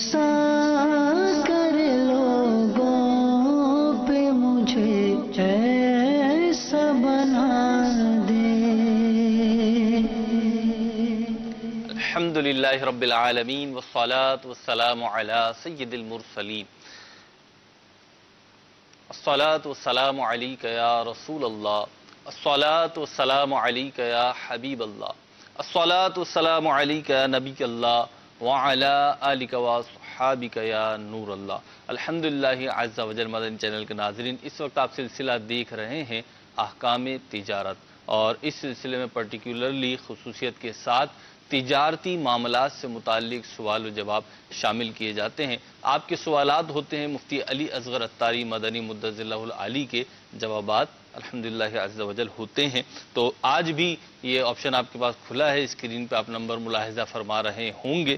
ایسا کر لوگوں پہ مجھے ایسا بنا دے. الحمدللہ رب العالمین والصلاة والسلام علی سید المرسلین. الصلاة والسلام علیک یا رسول اللہ. الصلاة والسلام علیک یا حبیب اللہ. الصلاة والسلام علیک یا نبی اللہ وعلی آلک واصحابک یا نور اللہ. الحمدللہ عز و جل. مدنی چینل کے ناظرین، اس وقت آپ سلسلہ دیکھ رہے ہیں احکام تجارت، اور اس سلسلے میں پرٹیکولرلی خصوصیت کے ساتھ تجارتی معاملات سے متعلق سوال و جواب شامل کیے جاتے ہیں. آپ کے سوالات ہوتے ہیں مفتی علی اصغر عطاری مدنی مدظر اللہ العالی کے جوابات الحمدللہ عز و جل ہوتے ہیں. تو آج بھی یہ آپشن آپ کے پاس کھلا ہے. اسکرین پہ آپ نمبر ملاحظہ فرما رہے ہوں گے،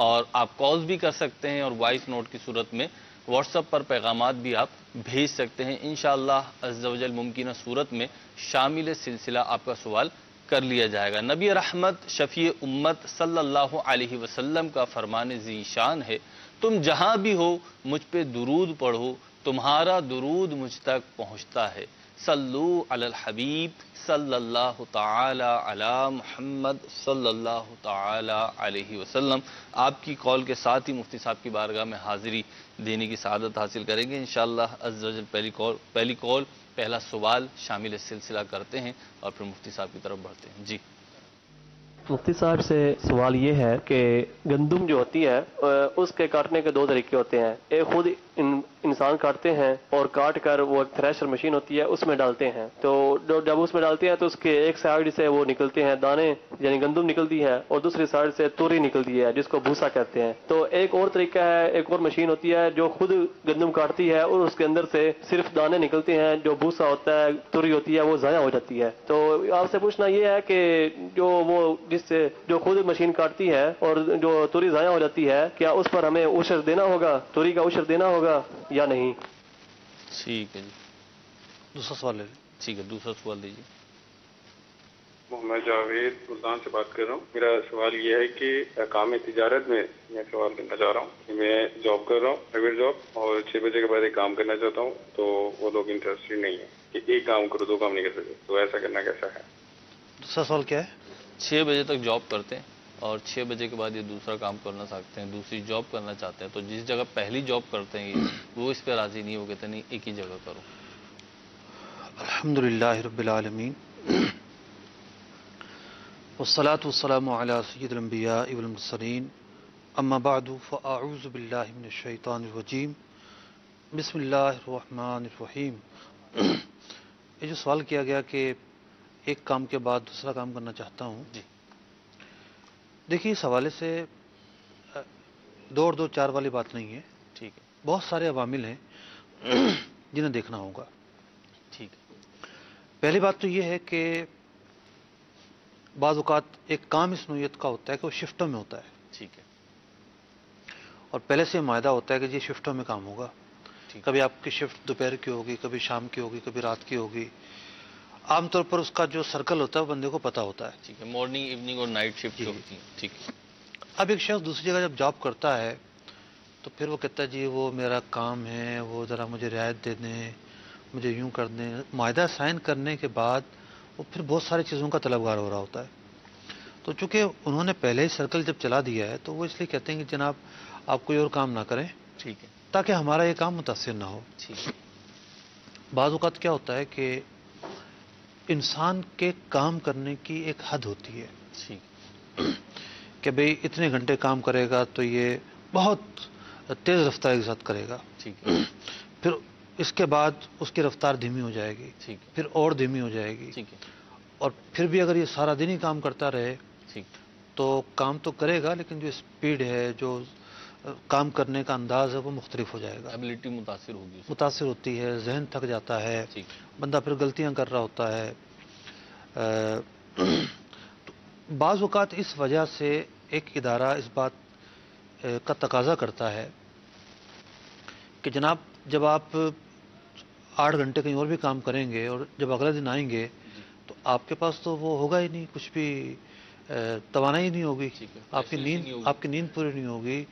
اور آپ کالز بھی کر سکتے ہیں، اور وائس نوٹ کی صورت میں واٹس ایپ پر پیغامات بھی آپ بھیج سکتے ہیں. انشاءاللہ عز و جل ممکنہ صورت میں شامل سلسلہ آپ کا سوال کر لیا جائے گا. نبی رحمت شفیع امت صلی اللہ علیہ وسلم کا فرمان ذی شان ہے، تم جہاں بھی ہو مجھ پہ درود پڑھو، تمہارا درود مجھ تک پہنچتا ہے. صلو علی الحبیب صلی اللہ تعالی علی محمد صلی اللہ تعالی علیہ وسلم. آپ کی کال کے ساتھ ہی مفتی صاحب کی بارگاہ میں حاضری دینے کی سعادت حاصل کریں گے انشاءاللہ عز و جل. پہلی کال پہلا سوال شامل سلسلہ کرتے ہیں اور پھر مفتی صاحب کی طرف بڑھتے ہیں. جی مفتی صاحب سے سوال یہ ہے کہ گندم جو ہوتی ہے اس کے کاٹنے کے دو طریقے ہوتے ہیں. ایک خود انسان کاٹتے ہیں اور کاٹ کر وہ تھریشر مشین ہوتی ہے اس میں ڈالتے ہیں. تو جب اس میں ڈالتے ہیں تو اس کے ایک سائڈ سے وہ نکلتے ہیں دانے، یعنی گندم نکلتی ہے، اور دوسری سائڈ سے توری نکلتی ہے جس کو بھوسا کہتے ہیں. تو ایک اور طریقہ ہے، ایک اور مشین ہوتی ہے جو خود گندم کاٹتی ہے اور اس کے اندر سے صرف دانے نکلتے ہیں، جو بھوسا ہوتا ہے، توری ہوتی ہے، وہ ضائع ہو جاتی ہے. تو آپ سے پوچھنا یہ ہے کہ جو خود مشین کاٹتی ہے اور جو توری ضائع ہو جاتی ہے، کیا اس پر ہمیں عشر دینا ہوگا، توری کا عشر دینا ہوگا یا نہیں؟ ٹھیک ہے جی. دوسرا سوال لے لیں. ٹھیک ہے، دوسرا سوال دیجیے. محمد جاوید ملتان سے بات کر رہا ہوں. میرا سوال یہ ہے کہ احکام تجارت میں میں سوال کرنا چاہ رہا ہوں کہ میں جاب کر رہا ہوں، پرائیویٹ جاب، اور 6 بجے کے بعد ایک کام کرنا چاہتا ہوں، تو وہ لوگ انٹرسٹڈ نہیں ہیں کہ ایک کام کرو 2 کام نہیں کر سکتے، تو ایسا کرنا کیسا ہے؟ دوسرا سوال کیا ہے؟ 6 بجے تک جاب کرتے ہیں اور 6 بجے کے بعد یہ دوسرا کام کرنا چاہتے ہیں، دوسری جاب کرنا چاہتے ہیں. تو جس جگہ پہلی جاب کرتے ہیں وہ اس پہ راضی نہیں ہو، کہتے نہیں ایک ہی جگہ کرو. الحمدللہ رب العالمین والصلاة والسلام علی سید الانبیاء والمرسلین، اما بعد فاعوذ باللہ من الشیطان الرجیم، بسم اللہ الرحمن الرحیم. یہ جو سوال کیا گیا کہ ایک کام کے بعد دوسرا کام کرنا چاہتا ہوں، جی دیکھیے اس حوالے سے 2 اور 2 4 والی بات نہیں ہے. ٹھیک ہے. بہت سارے عوامل ہیں جنہیں دیکھنا ہوگا. ٹھیک ہے. پہلی بات تو یہ ہے کہ بعض اوقات ایک کام اس نوعیت کا ہوتا ہے کہ وہ شفٹوں میں ہوتا ہے، ٹھیک ہے. اور پہلے سے معاہدہ ہوتا ہے کہ یہ شفٹوں میں کام ہوگا. کبھی آپ کی شفٹ دوپہر کی ہوگی، کبھی شام کی ہوگی، کبھی رات کی ہوگی. عام طور پر اس کا جو سرکل ہوتا ہے وہ بندے کو پتہ ہوتا ہے. ٹھیک ہے. مارننگ ایوننگ اور نائٹ شفٹ جو ہوتی ہیں. ٹھیک ہے. اب ایک شخص دوسری جگہ جب جاب کرتا ہے تو پھر وہ کہتا ہے جی وہ میرا کام ہے، وہ ذرا مجھے رعایت دے دیں، مجھے یوں کر دیں. معاہدہ سائن کرنے کے بعد وہ پھر بہت ساری چیزوں کا طلبگار ہو رہا ہوتا ہے. تو چونکہ انہوں نے پہلے ہی سرکل جب چلا دیا ہے تو وہ اس لیے کہتے ہیں کہ جناب آپ کوئی اور کام نہ کریں، ٹھیک ہے، تاکہ ہمارا یہ کام متاثر نہ ہو. ٹھیک ہے. بعض اوقات کیا ہوتا ہے کہ انسان کے کام کرنے کی ایک حد ہوتی ہے ٹھیک کہ بھئی اتنے گھنٹے کام کرے گا تو یہ بہت تیز رفتاری کے ساتھ کرے گا، ٹھیک ہے. پھر اس کے بعد اس کی رفتار دھیمی ہو جائے گی، ٹھیک ہے. پھر اور دھیمی ہو جائے گی، ٹھیک ہے. اور پھر بھی اگر یہ سارا دن ہی کام کرتا رہے ٹھیک. تو کام تو کرے گا لیکن جو اسپیڈ ہے، جو کام کرنے کا انداز ہے وہ مختلف ہو جائے گا، ایبلٹی متاثر ہوگی، متاثر ہوتی ہے، ذہن تھک جاتا ہے، ٹھیک. بندہ پھر غلطیاں کر رہا ہوتا ہے. بعض اوقات اس وجہ سے ایک ادارہ اس بات کا تقاضا کرتا ہے کہ جناب جب آپ 8 گھنٹے کہیں اور بھی کام کریں گے اور جب اگلے دن آئیں گے تو آپ کے پاس تو وہ ہوگا ہی نہیں، کچھ بھی توانائی نہیں ہوگی، آپ کی نیند پوری نہیں ہوگی،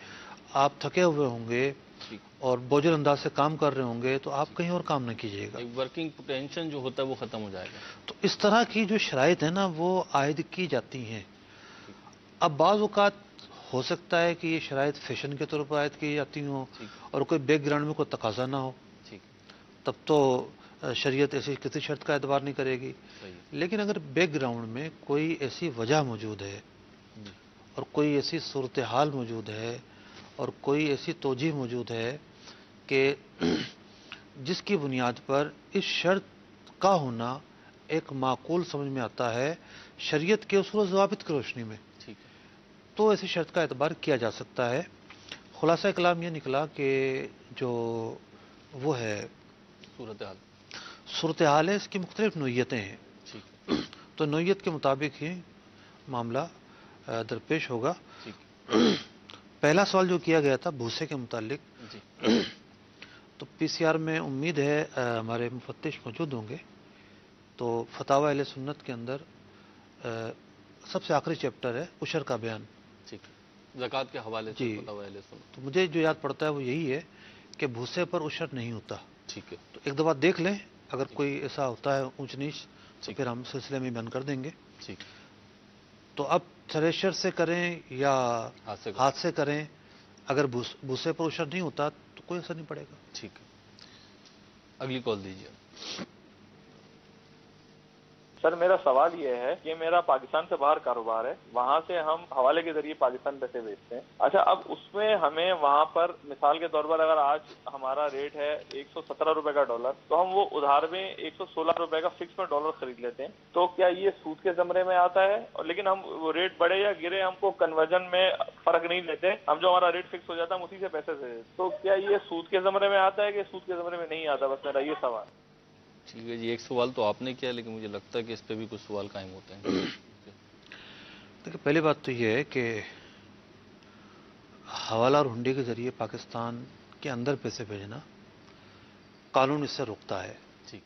آپ تھکے ہوئے ہوں گے ٹھیک اور بوجھل انداز سے کام کر رہے ہوں گے تو آپ کہیں اور کام نہ کیجیے گا. ایک ورکنگ پوٹینشل جو ہوتا ہے وہ ختم ہو جائے گا. تو اس طرح کی جو شرائط ہیں نا وہ عائد کی جاتی ہیں. اب بعض اوقات ہو سکتا ہے کہ یہ شرائط فیشن کے طور پر عائد کی جاتی ہوں ٹھیک اور کوئی بیک گراؤنڈ میں کوئی تقاضا نہ ہو، ٹھیک تب تو شریعت ایسی کسی شرط کا اعتبار نہیں کرے گی. صحیح. لیکن اگر بیک گراؤنڈ میں کوئی ایسی وجہ موجود ہے جی اور کوئی ایسی صورتحال موجود ہے اور کوئی ایسی توجیہ موجود ہے کہ جس کی بنیاد پر اس شرط کا ہونا ایک معقول سمجھ میں آتا ہے شریعت کے اصول و ضوابط کی روشنی میں، ٹھیک ہے. تو ایسی شرط کا اعتبار کیا جا سکتا ہے. خلاصہ کلام یہ نکلا کہ جو وہ ہے صورتحال. صورتحال ہے، اس کی مختلف نوعیتیں ہیں. ٹھیک ہے. تو نوعیت کے مطابق ہی معاملہ درپیش ہوگا. ٹھیک. پہلا سوال جو کیا گیا تھا بھوسے کے متعلق، جی تو پی سی آر میں امید ہے ہمارے مفتش موجود ہوں گے. تو فتاوی اہل سنت کے اندر سب سے آخری چیپٹر ہے عشر کا بیان. ٹھیک ہے. زکوٰۃ کے حوالے سے جی. فتاوی اہل سنت. تو مجھے جو یاد پڑتا ہے وہ یہی ہے کہ بھوسے پر عشر نہیں ہوتا. ٹھیک ہے. تو ایک دفعہ دیکھ لیں، اگر کوئی ایسا ہوتا ہے اونچ نیچ تو ٹھیک. پھر ہم سلسلے میں بیان کر دیں گے. ٹھیک. تو اب تھریشر سے کریں یا ہاتھ سے کریں، اگر بھوسے پر عشر نہیں ہوتا تو کوئی اثر نہیں پڑے گا. ٹھیک ہے. اگلی کال دیجیے. سر میرا سوال یہ ہے کہ میرا پاکستان سے باہر کاروبار ہے، وہاں سے ہم حوالے کے ذریعے پاکستان پیسے بھیجتے ہیں. اچھا، اب اس میں ہمیں وہاں پر مثال کے طور پر اگر آج ہمارا ریٹ ہے 117 روپے کا ڈالر، تو ہم وہ ادھار میں 116 روپے کا فکس میں ڈالر خرید لیتے ہیں. تو کیا یہ سود کے زمرے میں آتا ہے؟ اور لیکن ہم وہ ریٹ بڑھے یا گرے ہم کو کنورژن میں فرق نہیں لیتے، ہم جو ہمارا ریٹ فکس ہو جاتا ہے ہم اسی سے پیسے دے دیتے. تو کیا یہ سود کے زمرے میں آتا ہے کہ سود کے زمرے میں نہیں آتا؟ بس میرا یہ سوال. ٹھیک ہے جی. ایک سوال تو آپ نے کیا، لیکن مجھے لگتا ہے کہ اس پہ بھی کچھ سوال قائم ہوتے ہیں. دیکھیں، پہلی بات تو یہ ہے کہ حوالہ اور ہنڈی کے ذریعے پاکستان کے اندر پیسے بھیجنا قانون اس سے روکتا ہے. ٹھیک.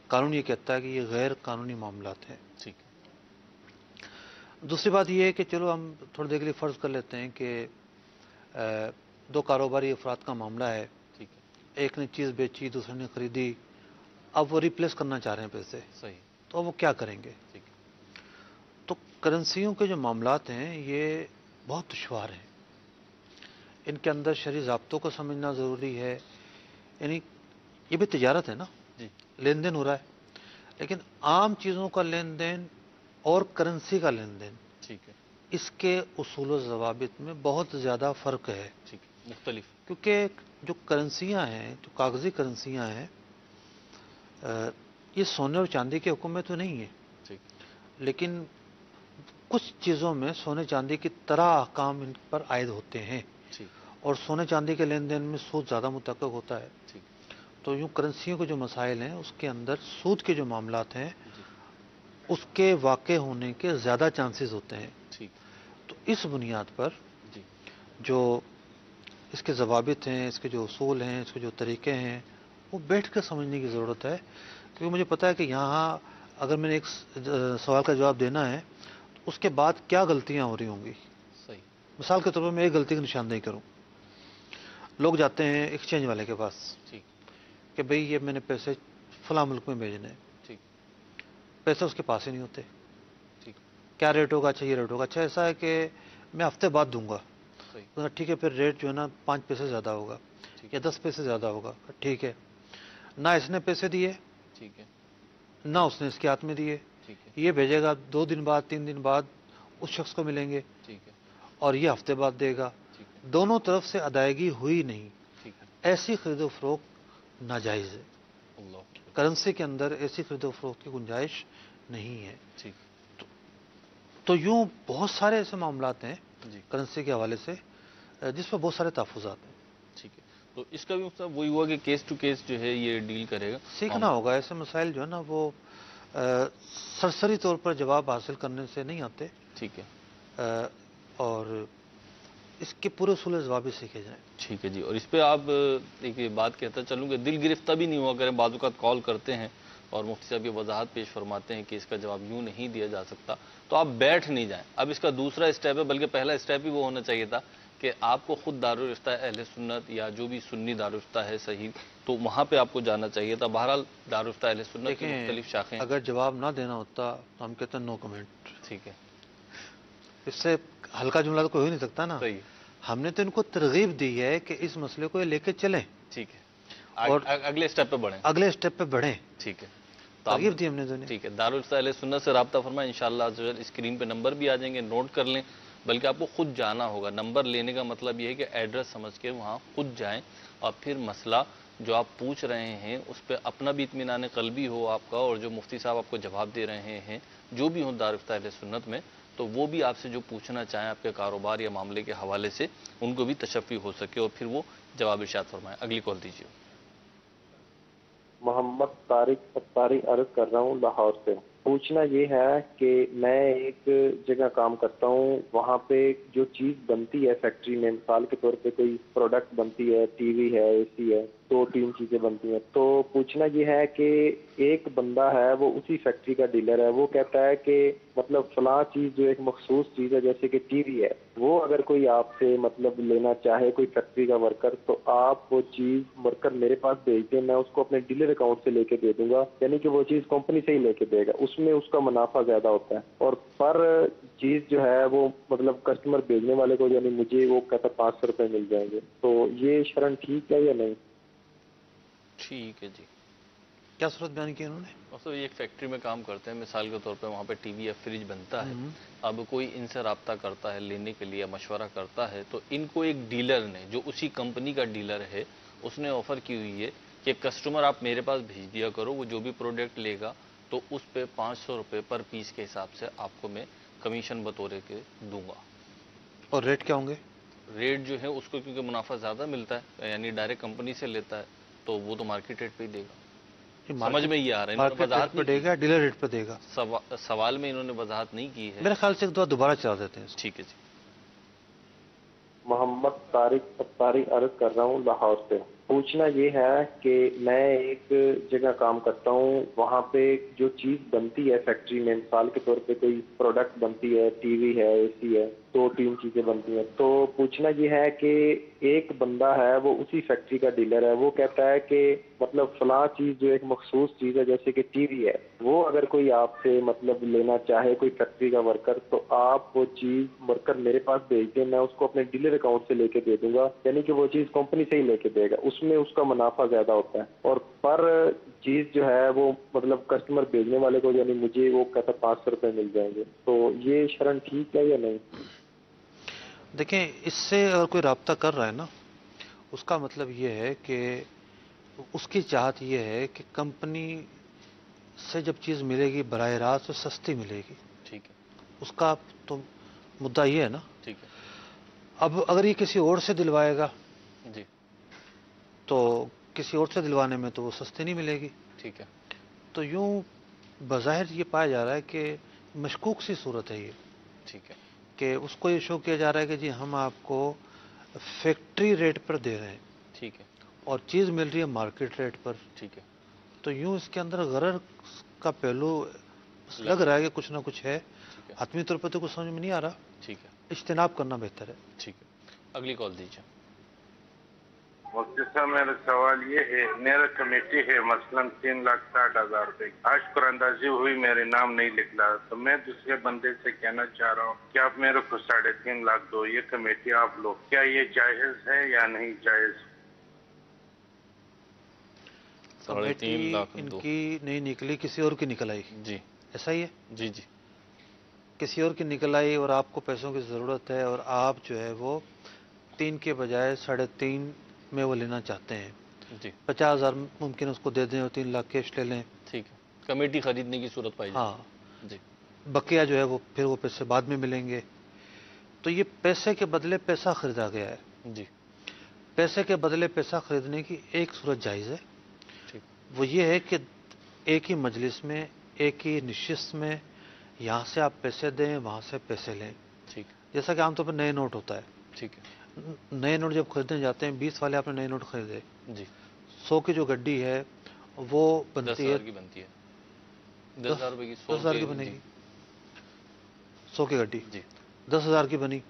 قانون یہ کہتا ہے کہ یہ غیر قانونی معاملات ہیں. ٹھیک. دوسری بات یہ ہے کہ چلو ہم تھوڑی دیر کے لیے فرض کر لیتے ہیں کہ دو کاروباری افراد کا معاملہ ہے. ٹھیک ہے. ایک نے چیز بیچی، دوسرے نے خریدی، اب وہ ریپلیس کرنا چاہ رہے ہیں پیسے، صحیح. تو وہ کیا کریں گے؟ ٹھیک. تو کرنسیوں کے جو معاملات ہیں یہ بہت دشوار ہیں. ان کے اندر شرعی ضابطوں کو سمجھنا ضروری ہے. یعنی یہ بھی تجارت ہے نا، جی. لین دین ہو رہا ہے، لیکن عام چیزوں کا لین دین اور کرنسی کا لین دین، ٹھیک ہے. اس کے اصول و ضوابط میں بہت زیادہ فرق ہے. ٹھیک. مختلف. کیونکہ جو کرنسیاں ہیں، جو کاغذی کرنسیاں ہیں، یہ سونے اور چاندی کے حکم میں تو نہیں ہے، ٹھیک. لیکن کچھ چیزوں میں سونے چاندی کی طرح احکام ان پر عائد ہوتے ہیں، ٹھیک. اور سونے چاندی کے لین دین میں سود زیادہ متحقق ہوتا ہے. ٹھیک. تو یوں کرنسیوں کے جو مسائل ہیں اس کے اندر سود کے جو معاملات ہیں جی. اس کے واقع ہونے کے زیادہ چانسز ہوتے ہیں. ٹھیک. تو اس بنیاد پر جی. جو اس کے ضوابط ہیں، اس کے جو اصول ہیں، اس کے جو طریقے ہیں، وہ بیٹھ کر سمجھنے کی ضرورت ہے. کیونکہ مجھے پتا ہے کہ یہاں اگر میں نے ایک سوال کا جواب دینا ہے تو اس کے بعد کیا غلطیاں ہو رہی ہوں گی. صحیح. مثال کے طور پر میں ایک غلطی کی نشاندہی کروں. لوگ جاتے ہیں ایکسچینج والے کے پاس ٹھیک. کہ بھئی یہ میں نے پیسے فلاں ملک میں بھیجنے ہیں. ٹھیک. پیسے اس کے پاس ہی نہیں ہوتے. ٹھیک. کیا ریٹ ہوگا؟ اچھا یہ ریٹ ہوگا. اچھا ایسا ہے کہ میں ہفتے بعد دوں گا. صحیح. ٹھیک ہے، پھر ریٹ جو ہے نا 5 پیسے زیادہ ہوگا ٹھیک. یا 10 پیسے زیادہ ہوگا. ٹھیک ہے، نہ اس نے پیسے دیے، ٹھیک ہے. نہ اس نے اس کے ہاتھ میں دیے. ٹھیک ہے. یہ بھیجے گا 2 دن بعد، 3 دن بعد اس شخص کو ملیں گے، ٹھیک ہے. اور یہ ہفتے بعد دے گا. ٹھیک ہے. دونوں طرف سے ادائیگی ہوئی نہیں. ٹھیک ہے. ایسی خرید و فروخت ناجائز ہے. اللہ. کرنسی کے اندر ایسی خرید و فروخت کی گنجائش نہیں ہے. ٹھیک. تو یوں بہت سارے ایسے معاملات ہیں جی. کرنسی کے حوالے سے جس پر بہت سارے تحفظات ہیں. ٹھیک ہے. تو اس کا بھی مطلب وہی ہوا کہ کیس ٹو کیس جو ہے یہ ڈیل کرے گا. سیکھنا ہوگا. ایسے مسائل جو ہے نا وہ سرسری طور پر جواب حاصل کرنے سے نہیں آتے. ٹھیک ہے. اور اس کے پورے اصول ضوابط سیکھے جائیں. ٹھیک ہے جی. اور اس پہ آپ ایک بات کہتا چلوں کہ دل گرفتہ بھی نہیں ہوا کریں. بعض اوقات کال کرتے ہیں اور مفتی صاحب یہ وضاحت پیش فرماتے ہیں کہ اس کا جواب یوں نہیں دیا جا سکتا، تو آپ بیٹھ نہیں جائیں۔ اب اس کا دوسرا اسٹیپ ہے، بلکہ پہلا اسٹیپ ہی وہ ہونا چاہیے تھا کہ آپ کو خود دارالفتہ اہل سنت یا جو بھی سنی دارالفتہ ہے صحیح، تو وہاں پہ آپ کو جانا چاہیے تھا۔ بہرحال دارالفتہ اہل سنت کی مختلف شاخیں ہیں۔ اگر جواب نہ دینا ہوتا تو ہم کہتے ہیں نو کمنٹ، ٹھیک ہے، اس سے ہلکا جملہ تو کوئی ہو نہیں سکتا نا۔ صحیح، ہم نے تو ان کو ترغیب دی ہے کہ اس مسئلے کو یہ لے کے چلیں ٹھیک ہے، اور اگلے اسٹیپ پہ بڑھیں، اگلے اسٹیپ پہ بڑھیں، ٹھیک ہے۔ تو آپ ترغیب دی ہم نے تو ٹھیک ہے، دارالفتہ اہل سنت سے رابطہ فرمائیں، انشاءاللہ اسکرین پہ نمبر بھی آ جائیں گے، نوٹ کر لیں، بلکہ آپ کو خود جانا ہوگا۔ نمبر لینے کا مطلب یہ ہے کہ ایڈریس سمجھ کے وہاں خود جائیں اور پھر مسئلہ جو آپ پوچھ رہے ہیں اس پہ اپنا بھی اطمینان قلبی ہو آپ کا، اور جو مفتی صاحب آپ کو جواب دے رہے ہیں جو بھی ہوں دارالفتہ اہل سنت میں، تو وہ بھی آپ سے جو پوچھنا چاہیں آپ کے کاروبار یا معاملے کے حوالے سے ان کو بھی تشفی ہو سکے اور پھر وہ جواب ارشاد فرمائیں۔ اگلی کال دیجیے۔ محمد طارق ستاری عرض کر رہا ہوں لاہور سے۔ پوچھنا یہ ہے کہ میں ایک جگہ کام کرتا ہوں، وہاں پہ جو چیز بنتی ہے فیکٹری میں، مثال کے طور پہ کوئی پروڈکٹ بنتی ہے، ٹی وی ہے، اے سی ہے، 2-3 چیزیں بنتی ہیں، تو پوچھنا یہ ہے کہ ایک بندہ ہے وہ اسی فیکٹری کا ڈیلر ہے، وہ کہتا ہے کہ مطلب فلاں چیز جو ایک مخصوص چیز ہے جیسے کہ ٹی وی ہے، وہ اگر کوئی آپ سے مطلب لینا چاہے کوئی فیکٹری کا ورکر، تو آپ وہ چیز ورکر میرے پاس بھیج دیں، میں اس کو اپنے ڈیلر اکاؤنٹ سے لے کے دے دوں گا، یعنی کہ وہ چیز کمپنی سے ہی لے کے دے گا، اس میں اس کا منافع زیادہ ہوتا ہے، اور پر چیز جو ہے وہ مطلب کسٹمر بھیجنے والے کو یعنی مجھے وہ کہتا 500 روپے مل جائیں گے، تو یہ شرن ٹھیک ہے یا نہیں؟ ٹھیک ہے جی، کیا صورت بیان کی انہوں نے؟ مطلب یہ ایک فیکٹری میں کام کرتے ہیں، مثال کے طور پہ وہاں پہ ٹی وی یا فریج بنتا ہے، اب کوئی ان سے رابطہ کرتا ہے لینے کے لیے، مشورہ کرتا ہے، تو ان کو ایک ڈیلر نے جو اسی کمپنی کا ڈیلر ہے اس نے آفر کی ہوئی ہے کہ کسٹمر آپ میرے پاس بھیج دیا کرو، وہ جو بھی پروڈکٹ لے گا تو اس پہ 500 روپے پر پیس کے حساب سے آپ کو میں کمیشن بطور کے دوں گا۔ اور ریٹ کیا ہوں گے؟ ریٹ جو ہے اس کو کیونکہ منافع زیادہ ملتا ہے، یعنی ڈائریکٹ کمپنی سے لیتا ہے تو وہ تو مارکیٹ ریٹ پہ ہی دے گا۔ سمجھ میں یہ آ رہا ہے، انہوں نے مارکیٹ وضاحت ریٹ پہ دے گا، ڈیلر ریٹ پہ دے گا؟ سوال میں انہوں نے وضاحت نہیں کی ہے۔ میرے خیال سے ایک دو دوبارہ چلا دیتے ہیں اس کو۔ ٹھیک ہے جی۔ محمد طارق ستاری عرض کر رہا ہوں لاہور سے۔ پوچھنا یہ ہے کہ میں ایک جگہ کام کرتا ہوں، وہاں پہ جو چیز بنتی ہے فیکٹری میں، مثال کے طور پہ کوئی پروڈکٹ بنتی ہے، ٹی وی ہے، اے سی ہے، 2-3 چیزیں بنتی ہیں، تو پوچھنا یہ ہے کہ ایک بندہ ہے وہ اسی فیکٹری کا ڈیلر ہے، وہ کہتا ہے کہ مطلب فلاں چیز جو ایک مخصوص چیز ہے جیسے کہ ٹی وی ہے، وہ اگر کوئی آپ سے مطلب لینا چاہے کوئی فیکٹری کا ورکر، تو آپ وہ چیز ورکر میرے پاس بھیج دیں، میں اس کو اپنے ڈیلر اکاؤنٹ سے لے کے دے دوں گا، یعنی کہ وہ چیز کمپنی سے ہی لے کے دے گا، اس میں اس کا منافع زیادہ ہوتا ہے، اور پر چیز جو ہے وہ مطلب کسٹمر بھیجنے والے کو یعنی مجھے وہ کہتا 500 روپے مل جائیں گے، تو یہ شرن ٹھیک ہے یا نہیں؟ دیکھیں، اس سے اگر کوئی رابطہ کر رہا ہے نا، اس کا مطلب یہ ہے کہ اس کی چاہت یہ ہے کہ کمپنی سے جب چیز ملے گی براہ راست تو سستی ملے گی، ٹھیک ہے، اس کا تو مدعا یہ ہے نا۔ ٹھیک ہے اب اگر یہ کسی اور سے دلوائے گا جی، تو کسی اور سے دلوانے میں تو وہ سستی نہیں ملے گی، ٹھیک ہے، تو یوں بظاہر یہ پایا جا رہا ہے کہ مشکوک سی صورت ہے یہ، ٹھیک ہے، کہ اس کو یہ شو کیا جا رہا ہے کہ جی ہم آپ کو فیکٹری ریٹ پر دے رہے ہیں ٹھیک ہے، اور چیز مل رہی ہے مارکیٹ ریٹ پر، ٹھیک ہے، تو یوں اس کے اندر غرر کا پہلو لگ رہا ہے کہ کچھ نہ کچھ ہے، ٹھیک ہے، حتمی طور پر تو کچھ سمجھ میں نہیں آ رہا، ٹھیک ہے، اجتناب کرنا بہتر ہے۔ ٹھیک ہے، اگلی کال دیجیے۔ مفتی صاحب میرا سوال یہ ہے، میرا کمیٹی ہے مثلاً 3,60,000 روپے، آج پر اندازی ہوئی میرے نام نہیں نکلا، تو میں دوسرے بندے سے کہنا چاہ رہا ہوں کہ آپ میرے کو 3.5 لاکھ دو، یہ کمیٹی آپ لو، کیا یہ جائز ہے یا نہیں جائز؟ 3.5 لاکھ ان دو، کی نہیں نکلی، کسی اور کی نکل آئی، جی ایسا ہی ہے؟ جی جی، کسی اور کی نکل آئی اور آپ کو پیسوں کی ضرورت ہے اور آپ جو ہے وہ 3 کے بجائے 3.5 میں وہ لینا چاہتے ہیں، جی 50,000 ممکن اس کو دے دیں اور 3 لاکھ کیش لے لیں، ٹھیک ہے، کمیٹی خریدنے کی صورت پائی ہاں، جائے، جی بقیہ جو ہے وہ پھر وہ پیسے بعد میں ملیں گے، تو یہ پیسے کے بدلے پیسہ خریدا گیا ہے۔ جی، پیسے کے بدلے پیسہ خریدنے کی ایک صورت جائز ہے، ٹھیک، وہ یہ ہے کہ ایک ہی مجلس میں، ایک ہی نشست میں یہاں سے آپ پیسے دیں، وہاں سے پیسے لیں، ٹھیک، جیسا کہ عام طور پر نئے نوٹ ہوتا ہے، ٹھیک ہے، نئے نوٹ جب خریدنے جاتے ہیں، 20 والے آپ نے نئے نوٹ خریدے، جی 100 کی جو گڈی ہے وہ 10 بنتی ہے ہزار کی بنتی ہے، 10,000 रुपए की 10,000 की बनेगी, 100 की गड्डी जी 10,000 की बनी।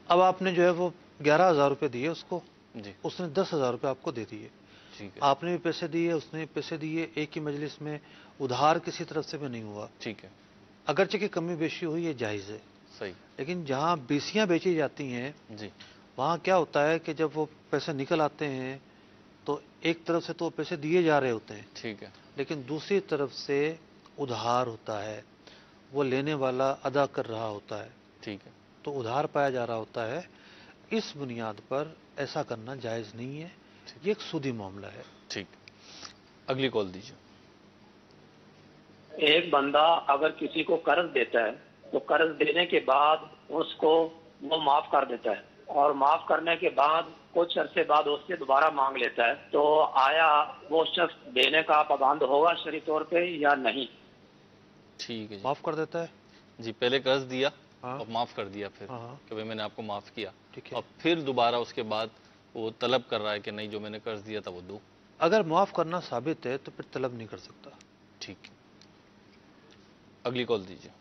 अब आपने जो है वो 11,000 रुपये दिए उसको, जी उसने 10,000 रुपये आपको दे दिए। ठीक है आपने भी पैसे दिए, उसने भी पैसे दिए, एक ही मजलिस में, उधार किसी तरफ से भी नहीं हुआ। ठीक है अगरचे की कमी बेशी हुई, ये जायज़ है। सही लेकिन जहाँ बीसियाँ बेची जाती हैं जी वहाँ क्या होता है कि जब वो पैसे निकल आते हैं तो एक तरफ से तो वो पैसे दिए जा रहे होते हैं, ठीक है लेकिन दूसरी तरफ से उधार होता है, वो लेने वाला अदा कर रहा होता है, ठीक है तो उधार पाया जा रहा होता है। इस बुनियाद पर ऐसा करना जायज़ नहीं है, ये एक सूदी मामला है। ठीक। अगली कॉल दीजिए। एक बंदा अगर किसी को कर्ज देता है तो कर्ज देने के बाद उसको वो माफ कर देता है, और माफ करने के बाद कुछ अरसे बाद उससे दोबारा मांग लेता है, तो आया वो शख्स देने का पाबंद होगा शरई तौर पे या नहीं? ठीक है जी। माफ़ कर देता है जी पहले कर्ज दिया हाँ। और माफ कर दिया, फिर हाँ। कि भाई मैंने आपको माफ किया, ठीक है। और फिर दोबारा उसके बाद वो तलब कर रहा है कि नहीं जो मैंने कर्ज दिया था वो दो। अगर माफ़ करना साबित है तो फिर तलब नहीं कर सकता। ठीक है। अगली कॉल दीजिए।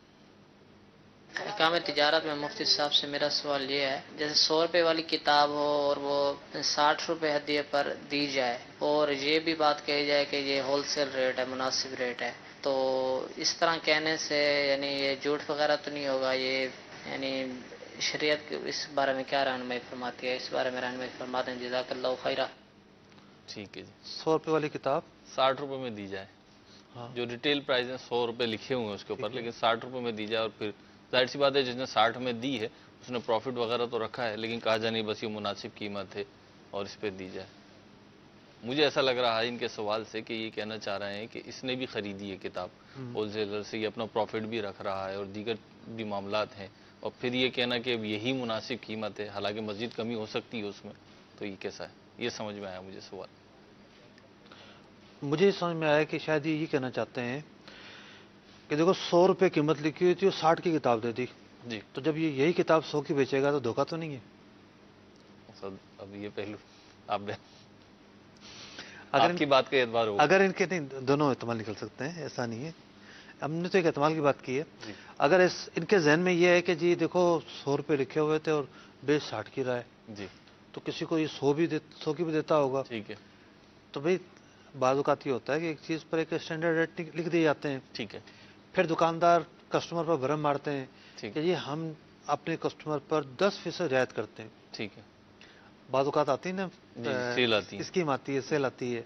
काम तिजारत में मुफ्ती साहब से मेरा सवाल ये है, जैसे 100 रुपये वाली किताब हो और वो 60 रुपये हदिये पर दी जाए, और ये भी बात कही जाए कि ये होलसेल रेट है, मुनासिब रेट है, तो इस तरह कहने से यानी ये झूठ वगैरह तो नहीं होगा? ये यानी शरीयत इस बारे में क्या रहनुमाई फरमाती है? इस बारे में रहनुमाई फरमाते हैं, जज़ाकल्लाहु खैरा। ठीक है जी। 100 रुपये वाली किताब 60 रुपये में दी जाए। हाँ। जो रिटेल प्राइस है 100 रुपये लिखे हुए हैं उसके ऊपर, लेकिन 60 रुपये में दी जाए, और फिर जाहिर सी बात है जिसने 60 में दी है उसने प्रॉफिट वगैरह तो रखा है, लेकिन कहा जाए नहीं बस ये मुनासिब कीमत है और इस पर दी जाए। मुझे ऐसा लग रहा है इनके सवाल से कि ये कहना चाह रहे हैं कि इसने भी खरीदी है किताब होलसेलर से, ये अपना प्रॉफिट भी रख रहा है और दीगर भी मामलात हैं, और फिर ये कहना कि अब यही मुनासिब कीमत है, हालांकि मस्जिद कमी हो सकती है उसमें, तो ये कैसा है? ये समझ में आया मुझे सवाल। मुझे समझ में आया कि शायद ये कहना चाहते हैं कि देखो 100 रुपये कीमत लिखी हुई थी और 60 की किताब दे दी जी। तो जब ये यही किताब 100 की बेचेगा तो धोखा तो नहीं है? अब ये पहलू आप अगर आपकी बात का एतबार होगा। अगर इनके नहीं, दोनों एहतमाल निकल सकते हैं, ऐसा नहीं है। हमने तो एक एहतमाल की बात की है। जी। अगर इनके जहन में ये है कि जी देखो 100 रुपये लिखे हुए थे और बेच 60 की रहा है, जी तो किसी को ये 100 की भी देता होगा, ठीक है तो भाई बाज़ औक़ात ये होता है कि एक चीज़ पर एक स्टैंडर्ड रेट लिख दिए जाते हैं, ठीक है फिर दुकानदार कस्टमर पर भरम मारते हैं ठीक कि जी हम अपने कस्टमर पर 10% रियायत करते हैं। ठीक है। बाज़ औक़ात आती है ना, सेल आती है, स्कीम आती है, सेल आती है।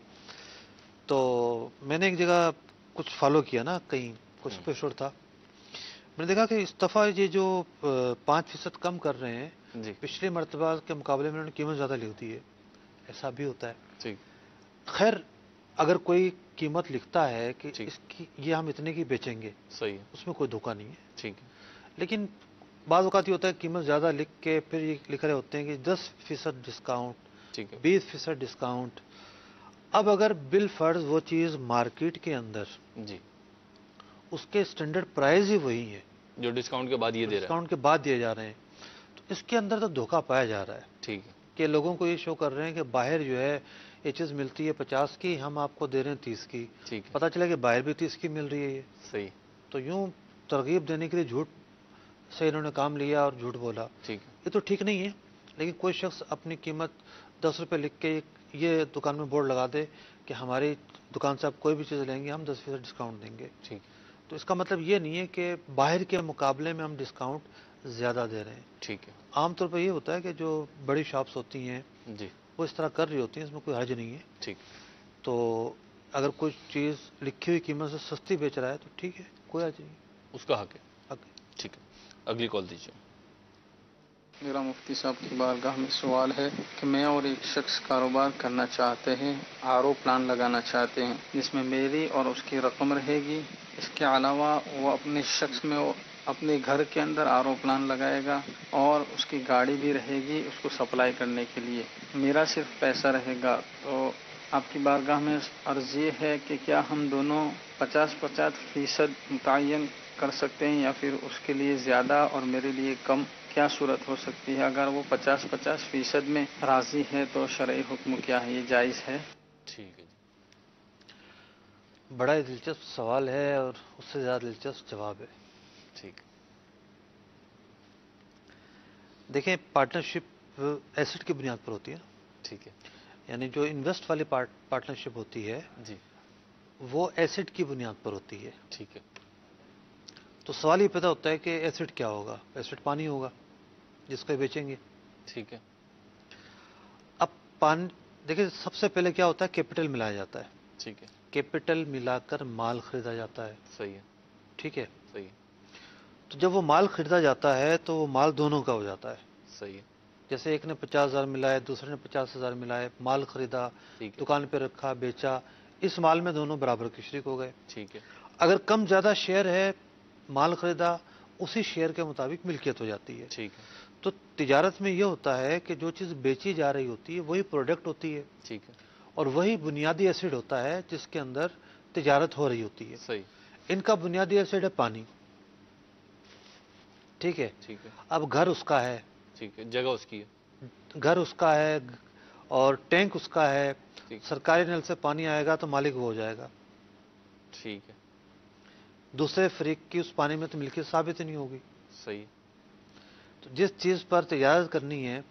तो मैंने एक जगह कुछ फॉलो किया ना, कहीं कुछ एपिसोड था, मैंने देखा कि इस दफ़ा ये जो 5% कम कर रहे हैं जी पिछले मरतबा के मुकाबले में उन्होंने कीमत ज़्यादा लिख दी है। ऐसा भी होता है। ठीक खैर अगर कोई कीमत लिखता है कि ठीक। इसकी ये हम इतने की बेचेंगे, सही है। उसमें कोई धोखा नहीं है। ठीक है लेकिन बाज़ औक़ात ये होता है कीमत ज़्यादा लिख के फिर ये लिख रहे होते हैं कि 10% डिस्काउंट, ठीक है 20% डिस्काउंट। अब अगर बिल फर्ज वो चीज़ मार्केट के अंदर जी, उसके स्टैंडर्ड प्राइस ही वही है जो डिस्काउंट के बाद ये दे रहा है। डिस्काउंट के बाद दिए जा रहे हैं, तो इसके अंदर तो धोखा पाया जा रहा है ठीक है कि लोगों को ये शो कर रहे हैं कि बाहर जो है ये चीज़ मिलती है 50 की, हम आपको दे रहे हैं 30 की। ठीक है पता चला कि बाहर भी 30 की मिल रही है ये। सही तो यूं तरगीब देने के लिए झूठ से इन्होंने काम लिया और झूठ बोला। ठीक है ये तो ठीक नहीं है। लेकिन कोई शख्स अपनी कीमत 10 रुपये लिख के ये दुकान में बोर्ड लगा दे कि हमारी दुकान से आप कोई भी चीज़ लेंगे हम 10% डिस्काउंट देंगे, ठीक तो इसका मतलब ये नहीं है कि बाहर के मुकाबले में हम डिस्काउंट ज़्यादा दे रहे हैं। ठीक है आमतौर पर ये होता है कि जो बड़ी शॉप्स होती हैं जी वो इस तरह कर रही होती हैं, इसमें कोई हर्ज नहीं है। ठीक। तो अगर कोई चीज़ लिखी हुई कीमत से सस्ती बेच रहा है तो ठीक है, कोई हर्ज नहीं, उसका हक है। हक। ठीक है। अगली कॉल दीजिए। मेरा मुफ्ती साहब की बारगाह में सवाल है कि मैं और एक शख्स कारोबार करना चाहते हैं, आरओ प्लान लगाना चाहते हैं जिसमें मेरी और उसकी रकम रहेगी। इसके अलावा वो अपने शख्स में अपने घर के अंदर आरओ प्लान लगाएगा और उसकी गाड़ी भी रहेगी उसको सप्लाई करने के लिए, मेरा सिर्फ पैसा रहेगा। तो आपकी बारगाह में अर्ज़ ये है कि क्या हम दोनों 50-50% मुतय्यन कर सकते हैं या फिर उसके लिए ज़्यादा और मेरे लिए कम, क्या सूरत हो सकती है? अगर वो 50-50% में राज़ी है तो शरई हुक्म क्या है, ये जायज़ है? ठीक है जी। बड़ा ही दिलचस्प सवाल है और उससे ज़्यादा दिलचस्प जवाब है। ठीक। देखें, पार्टनरशिप एसेट की बुनियाद पर होती है। ठीक है। यानी जो इन्वेस्ट वाली पार्टनरशिप होती है जी, वो एसेट की बुनियाद पर होती है। ठीक है। तो सवाल ये पैदा होता है कि एसेट क्या होगा? एसेट पानी होगा जिसको बेचेंगे। ठीक है। अब पानी, देखिए सबसे पहले क्या होता है, कैपिटल मिलाया जाता है। ठीक है। कैपिटल मिलाकर माल खरीदा जाता है। सही है। ठीक है। सही है। तो जब वो माल खरीदा जाता है तो वो माल दोनों का हो जाता है। सही है। जैसे एक ने 50,000 मिलाए, दूसरे ने 50,000 मिलाए, माल खरीदा, दुकान पे रखा, बेचा, इस माल में दोनों बराबर के शरीक हो गए। ठीक है। अगर कम ज्यादा शेयर है, माल खरीदा, उसी शेयर के मुताबिक मिल्कियत हो जाती है। ठीक है। तो तिजारत में ये होता है कि जो चीज़ बेची जा रही होती है वही प्रोडक्ट होती है। ठीक है। और वही बुनियादी एसिड होता है जिसके अंदर तिजारत हो रही होती है। सही। इनका बुनियादी एसिड है पानी। ठीक है। ठीक है। अब घर उसका है। ठीक है, जगह उसकी है। घर उसका है और टैंक उसका है। सरकारी नल से पानी आएगा तो मालिक वो हो जाएगा। ठीक है। दूसरे फरीक की उस पानी में तो मिल्कियत साबित ही नहीं होगी। सही। तो जिस चीज पर तिजारत करनी है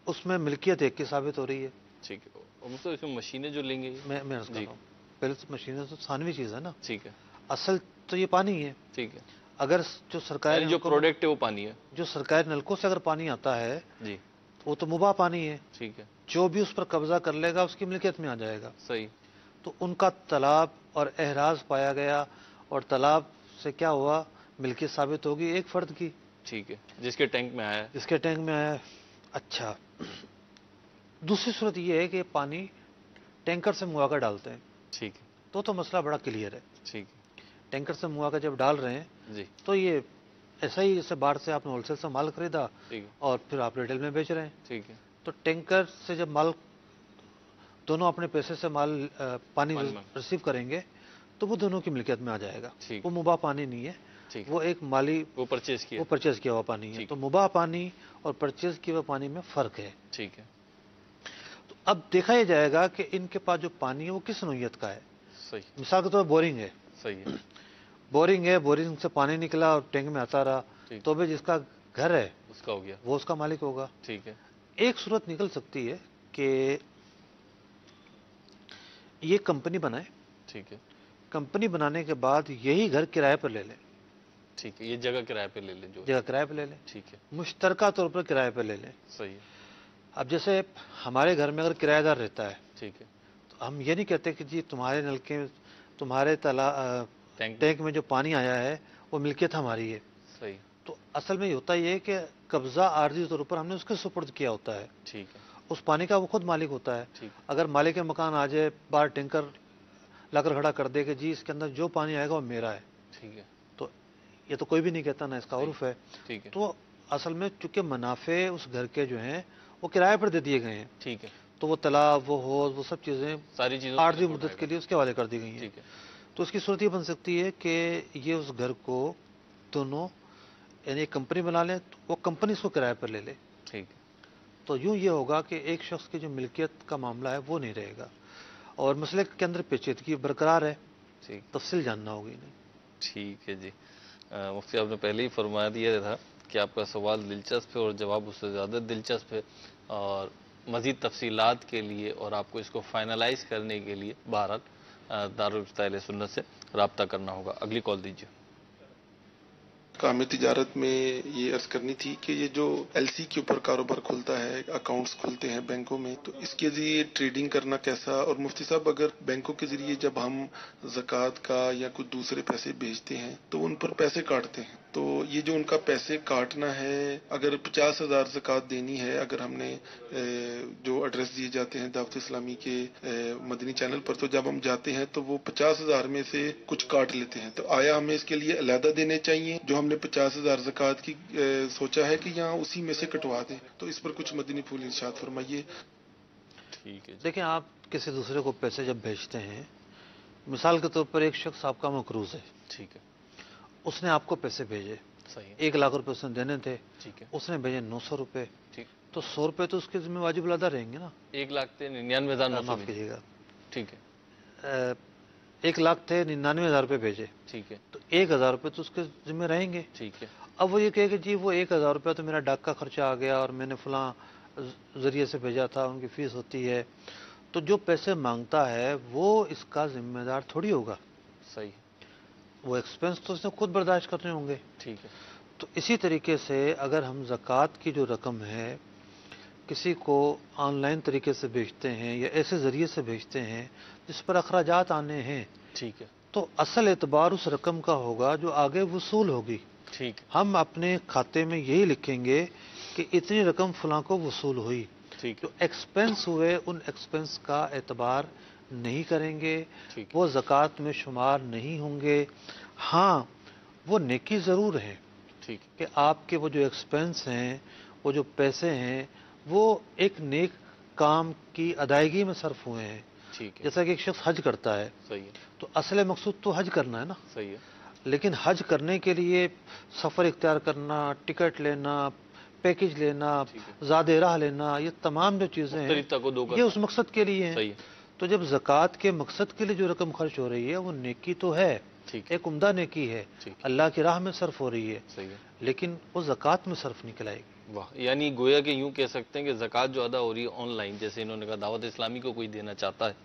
उसमें मिल्कियत एक की साबित हो रही है। ठीक है। और मतलब इसमें मशीनें जो लेंगे, मैं अर्ज कर रहा हूं, पहले तो मशीनें तो सानवी चीज है ना। ठीक है। असल तो ये पानी है। ठीक है। अगर जो सरकारी जो प्रोडक्ट है वो पानी है, जो सरकारी नलकों से अगर पानी आता है जी, वो तो मुबाह पानी है। ठीक है। जो भी उस पर कब्जा कर लेगा उसकी मिल्कियत में आ जाएगा। सही। तो उनका तालाब और एहराज पाया गया और तालाब से क्या हुआ, मिल्कियत साबित होगी एक फर्द की। ठीक है, जिसके टैंक में आया है। जिसके टैंक में आया है। अच्छा, दूसरी सूरत ये है कि पानी टैंकर से मुआ कर डालते हैं। ठीक है। तो मसला बड़ा क्लियर है। ठीक है। टैंकर से मुआ कर जब डाल रहे हैं जी, तो ये ऐसा ही जैसे बाहर से आपने होलसेल से माल खरीदा और फिर आप रिटेल में बेच रहे हैं। ठीक है। तो टैंकर से जब माल, दोनों अपने पैसे से माल पानी रिसीव करेंगे तो वो दोनों की मिल्कियत में आ जाएगा। वो मुबाह पानी नहीं है, वो एक माली वो परचेज किया हुआ पानी है। तो मुबाह पानी और परचेज किया हुआ पानी में फर्क है। ठीक है। तो अब देखा यह जाएगा कि इनके पास जो पानी है वो किस नौइयत का है। सही। मिसाल के तौर पर बोरिंग है। सही है। बोरिंग है, बोरिंग से पानी निकला और टैंक में आता रहा, तो भी जिसका घर है उसका हो गया, वो उसका मालिक होगा। ठीक है। एक सूरत निकल सकती है कि ये कंपनी बनाए। ठीक है। कंपनी बनाने के बाद यही घर किराए पर ले लें। ठीक है, ये जगह किराए पे ले लें, जो जगह किराए पे ले लें। ठीक है। मुश्तरका तौर पर किराए पे ले लें। सही है। अब जैसे हमारे घर में अगर किराएदार रहता है, ठीक है, तो हम ये नहीं कहते कि जी तुम्हारे नलके, तुम्हारे टैंक में जो पानी आया है वो मिल्कियत हमारी है। सही। तो असल में होता ये है कि कब्जा आर्जी तौर पर हमने उसके सुपुर्द किया होता है। ठीक है। उस पानी का वो खुद मालिक होता है। अगर मालिक मकान आ जाए, बाहर टैंकर लाकर खड़ा कर दे कि जी इसके अंदर जो पानी आएगा वो मेरा है, ठीक है, तो ये तो कोई भी नहीं कहता ना, इसका उर्फ है। ठीक है। तो असल में चूंकि मुनाफे उस घर के जो हैं वो किराए पर दे दिए गए हैं। ठीक है। तो वो तालाब, वो हौज, वो सब चीजें सारी चीजें आर्जी मुद्दत के लिए उसके हवाले कर दी गई हैं। ठीक है। तो उसकी सूरत ये बन सकती है कि ये उस घर को दोनों यानी कंपनी बना लें, तो वो कंपनी इसको किराए पर ले ले। ठीक है। तो यूं ये होगा कि एक शख्स की जो मिल्कियत का मामला है वो नहीं रहेगा और मसले के अंदर पेचीदगी बरकरार है। ठीक, तफसील जानना होगी नहीं। ठीक है जी। मुफ्ती आपने पहले ही फरमा दिया था कि आपका सवाल दिलचस्प है और जवाब उससे ज़्यादा दिलचस्प है, और मज़ीद तफसीलात के लिए और आपको इसको फाइनलाइज करने के लिए बहरहाल दारुल इफ्ता अहले सुन्नत से रब्ता करना होगा। अगली कॉल दीजिए। काम तिजारत में ये अर्ज करनी थी कि ये जो एलसी के ऊपर कारोबार खुलता है, अकाउंट्स खुलते हैं बैंकों में, तो इसके जरिए ट्रेडिंग करना कैसा, और मुफ्ती साहब अगर बैंकों के जरिए जब हम ज़कात का या कुछ दूसरे पैसे भेजते हैं तो उन पर पैसे काटते हैं, तो ये जो उनका पैसे काटना है, अगर 50,000 ज़कात देनी है, अगर हमने जो एड्रेस दिए जाते हैं दावत इस्लामी के मदनी चैनल पर, तो जब हम जाते हैं तो वो 50,000 में से कुछ काट लेते हैं, तो आया हमें इसके लिए अलहदा देने चाहिए जो हमने 50,000 ज़कात की सोचा है, कि यहाँ उसी में से कटवा दें? तो इस पर कुछ मदनी फूल इरशाद फरमाइए। ठीक है। देखिए, आप किसी दूसरे को पैसे जब भेजते हैं, मिसाल के तौर पर एक शख्स आपका मकरूज है, ठीक है, उसने आपको पैसे भेजे, सही है, 1 लाख रुपए उसने देने थे, ठीक है, उसने भेजे 900 रुपए, ठीक, तो 100 रुपए तो उसके जिम्मे वाजिब अदा रहेंगे ना। 1,99,900 माफ कीजिएगा, ठीक है, 1 लाख थे, 99,000 रुपये भेजे, ठीक है, तो 1,000 रुपये तो उसके जिम्मे रहेंगे। ठीक है। अब वो ये कहे कि जी वो 1,000 रुपया तो मेरा डाक का खर्चा आ गया और मैंने फलां जरिए से भेजा था, उनकी फीस होती है, तो जो पैसे मांगता है वो इसका जिम्मेदार थोड़ी होगा। सही, वो एक्सपेंस तो उसने खुद बर्दाश्त करने होंगे। ठीक है। तो इसी तरीके से अगर हम ज़कात की जो रकम है किसी को ऑनलाइन तरीके से भेजते हैं या ऐसे ज़रिए से भेजते हैं जिस पर अखराजात आने हैं, ठीक है, तो असल एतबार उस रकम का होगा जो आगे वसूल होगी। ठीक, हम अपने खाते में यही लिखेंगे कि इतनी रकम फलां को वसूल हुई। ठीक, जो एक्सपेंस हुए उन एक्सपेंस का एतबार नहीं करेंगे, ठीक, वो ज़कात में शुमार नहीं होंगे। हाँ, वो नेकी ज़रूर है ठीक, कि आपके वो जो एक्सपेंस हैं, वो जो पैसे हैं, वो एक नेक काम की अदायगी में सर्फ हुए हैं। ठीक है, जैसा कि एक शख्स हज करता है, सही है, तो असल मकसूद तो हज करना है ना, सही है, लेकिन हज करने के लिए सफ़र इख्तियार करना, टिकट लेना, पैकेज लेना, ज़्यादा राह लेना, ये तमाम जो चीज़ें हैं ये उस मकसद के लिए हैं। तो जब ज़कात के मकसद के लिए जो रकम खर्च हो रही है वो नेकी तो है, एक उम्दा नेकी है, अल्लाह की राह में सर्फ हो रही है, सही है, लेकिन वो ज़कात में सर्फ निकल आएगी। वाह, यानी गोया कि यूं कह सकते हैं कि ज़कात जो अदा हो रही है ऑनलाइन, जैसे इन्होंने कहा दावत इस्लामी को कोई देना चाहता है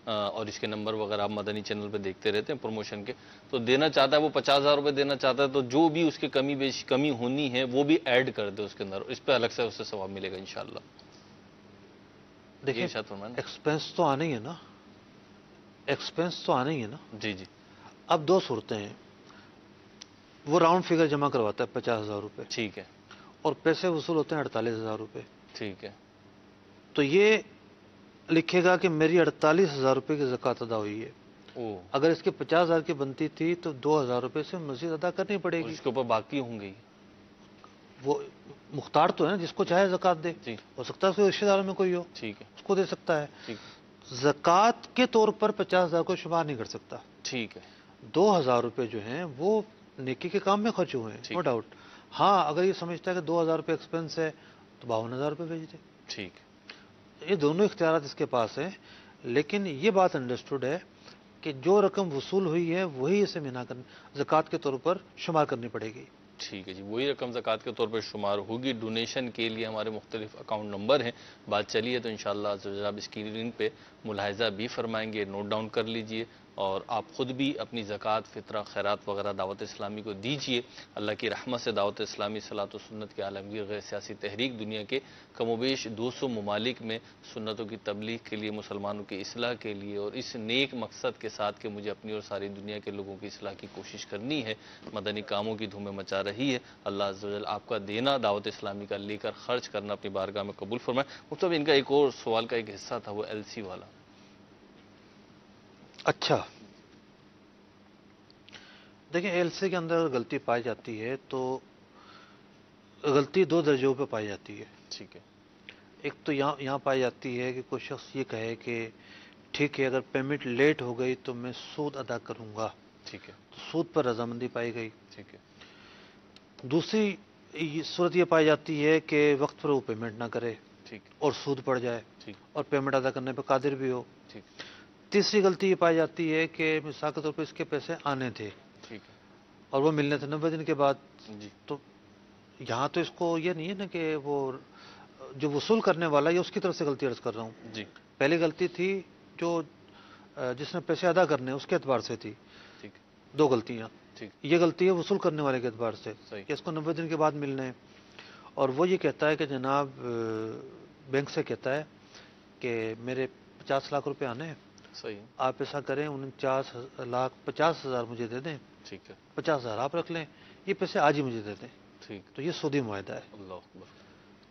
और इसके नंबर वगैरह आप मदनी चैनल पे देखते रहते हैं प्रमोशन के, तो देना चाहता है, वो 50,000 रुपये देना चाहता है, तो जो भी उसकी कमी होनी है वो भी ऐड कर दे उसके अंदर, इस पर अलग से उससे सवाब मिलेगा इंशाल्लाह। देखिए एक्सपेंस तो आना ही है ना, एक्सपेंस तो आना ही है ना। जी जी। अब 2 सूरतें हैं, वो राउंड फिगर जमा करवाता है 50,000 रुपये, ठीक है, और पैसे वसूल होते हैं 48,000 रुपये, ठीक है, तो ये लिखेगा कि मेरी 48,000 रुपये की ज़कात अदा हुई है। अगर इसके 50,000 की बनती थी तो 2,000 रुपये से मज़ीद अदा करनी पड़ेगी, इसके ऊपर बाकी होंगे। वो मुख्तार तो है ना, जिसको चाहे ज़कात दे, हो सकता है उसके रिश्तेदारों में कोई हो, ठीक है, उसको दे सकता है। ज़कात के तौर पर 50,000 को शुमार नहीं कर सकता, ठीक है। 2,000 रुपये जो हैं वो नेकी के काम में खर्च हुए हैं, नो डाउट। हाँ, अगर ये समझता है कि 2,000 रुपये एक्सपेंस है तो 52,000 रुपये भेज दे, ठीक। ये दोनों इख्तियारात इसके पास हैं, लेकिन ये बात अंडरस्टूड है कि जो रकम वसूल हुई है वही इसे मिना कर ज़कात के तौर पर शुमार करनी पड़ेगी। ठीक है जी, वही रकम ज़कात के तौर पर शुमार होगी। डोनेशन के लिए हमारे मुख्तलिफ अकाउंट नंबर हैं, बात चली है तो इंशाअल्लाह आप स्क्रीन पे मुलाहिजा भी फरमाएंगे, नोट डाउन कर लीजिए और आप ख़ुद भी अपनी ज़कात, फ़ितरा, खैरात वगैरह दावत इस्लामी को दीजिए। अल्लाह की रहमत से दावत इस्लामी सलात व सुन्नत के आलमगीर गैर सियासी तहरीक दुनिया के कमोबेश 200 ममालिक में सुन्नतों की तबलीग के लिए, मुसलमानों की इस्लाह के लिए और इस नेक मकसद के साथ कि मुझे अपनी और सारी दुनिया के लोगों की इस्लाह की कोशिश करनी है, मदनी कामों की धूमें मचा रही है। अल्लाह अज़्ज़ व जल आपका देना दावत इस्लामी का लेकर खर्च करना अपनी बारगाह में कबूल फरमाए। मतलब इनका एक और सवाल का एक हिस्सा था वो LC वाला। अच्छा, देखिए LC के अंदर गलती पाई जाती है तो गलती 2 दर्जों पे पाई जाती है। ठीक है, एक तो यहाँ पाई जाती है कि कोई शख्स ये कहे कि ठीक है अगर पेमेंट लेट हो गई तो मैं सूद अदा करूँगा, ठीक है, तो सूद पर रजामंदी पाई गई। ठीक है। दूसरी सूरत ये पाई जाती है कि वक्त पर वो पेमेंट ना करे, ठीक, और सूद पड़ जाए, ठीक, और पेमेंट अदा करने पर कादिर भी हो, ठीक। तीसरी गलती ये पाई जाती है कि मिसाल के तौर पर इसके पैसे आने थे, ठीक है, और वो मिलने थे 90 दिन के बाद, जी, तो यहाँ तो इसको ये नहीं है ना कि वो जो वसूल करने वाला है उसकी तरफ से गलती अर्ज कर रहा हूँ जी। पहली गलती थी जो जिसने पैसे अदा करने उसके एतबार से थी, ठीक, 2 गलतियाँ। ठीक, ये गलती है वसूल करने वाले के एतबार से कि इसको 90 दिन के बाद मिलने हैं, और वो ये कहता है कि जनाब बैंक से कहता है कि मेरे 50 लाख रुपए आने हैं, सही है, आप ऐसा करें 49,50,000 मुझे दे दें, ठीक है, 50,000 आप रख लें, ये पैसे आज ही मुझे दे दें, ठीक। तो ये सूदी मुआहदा है। अल्लाह अकबर।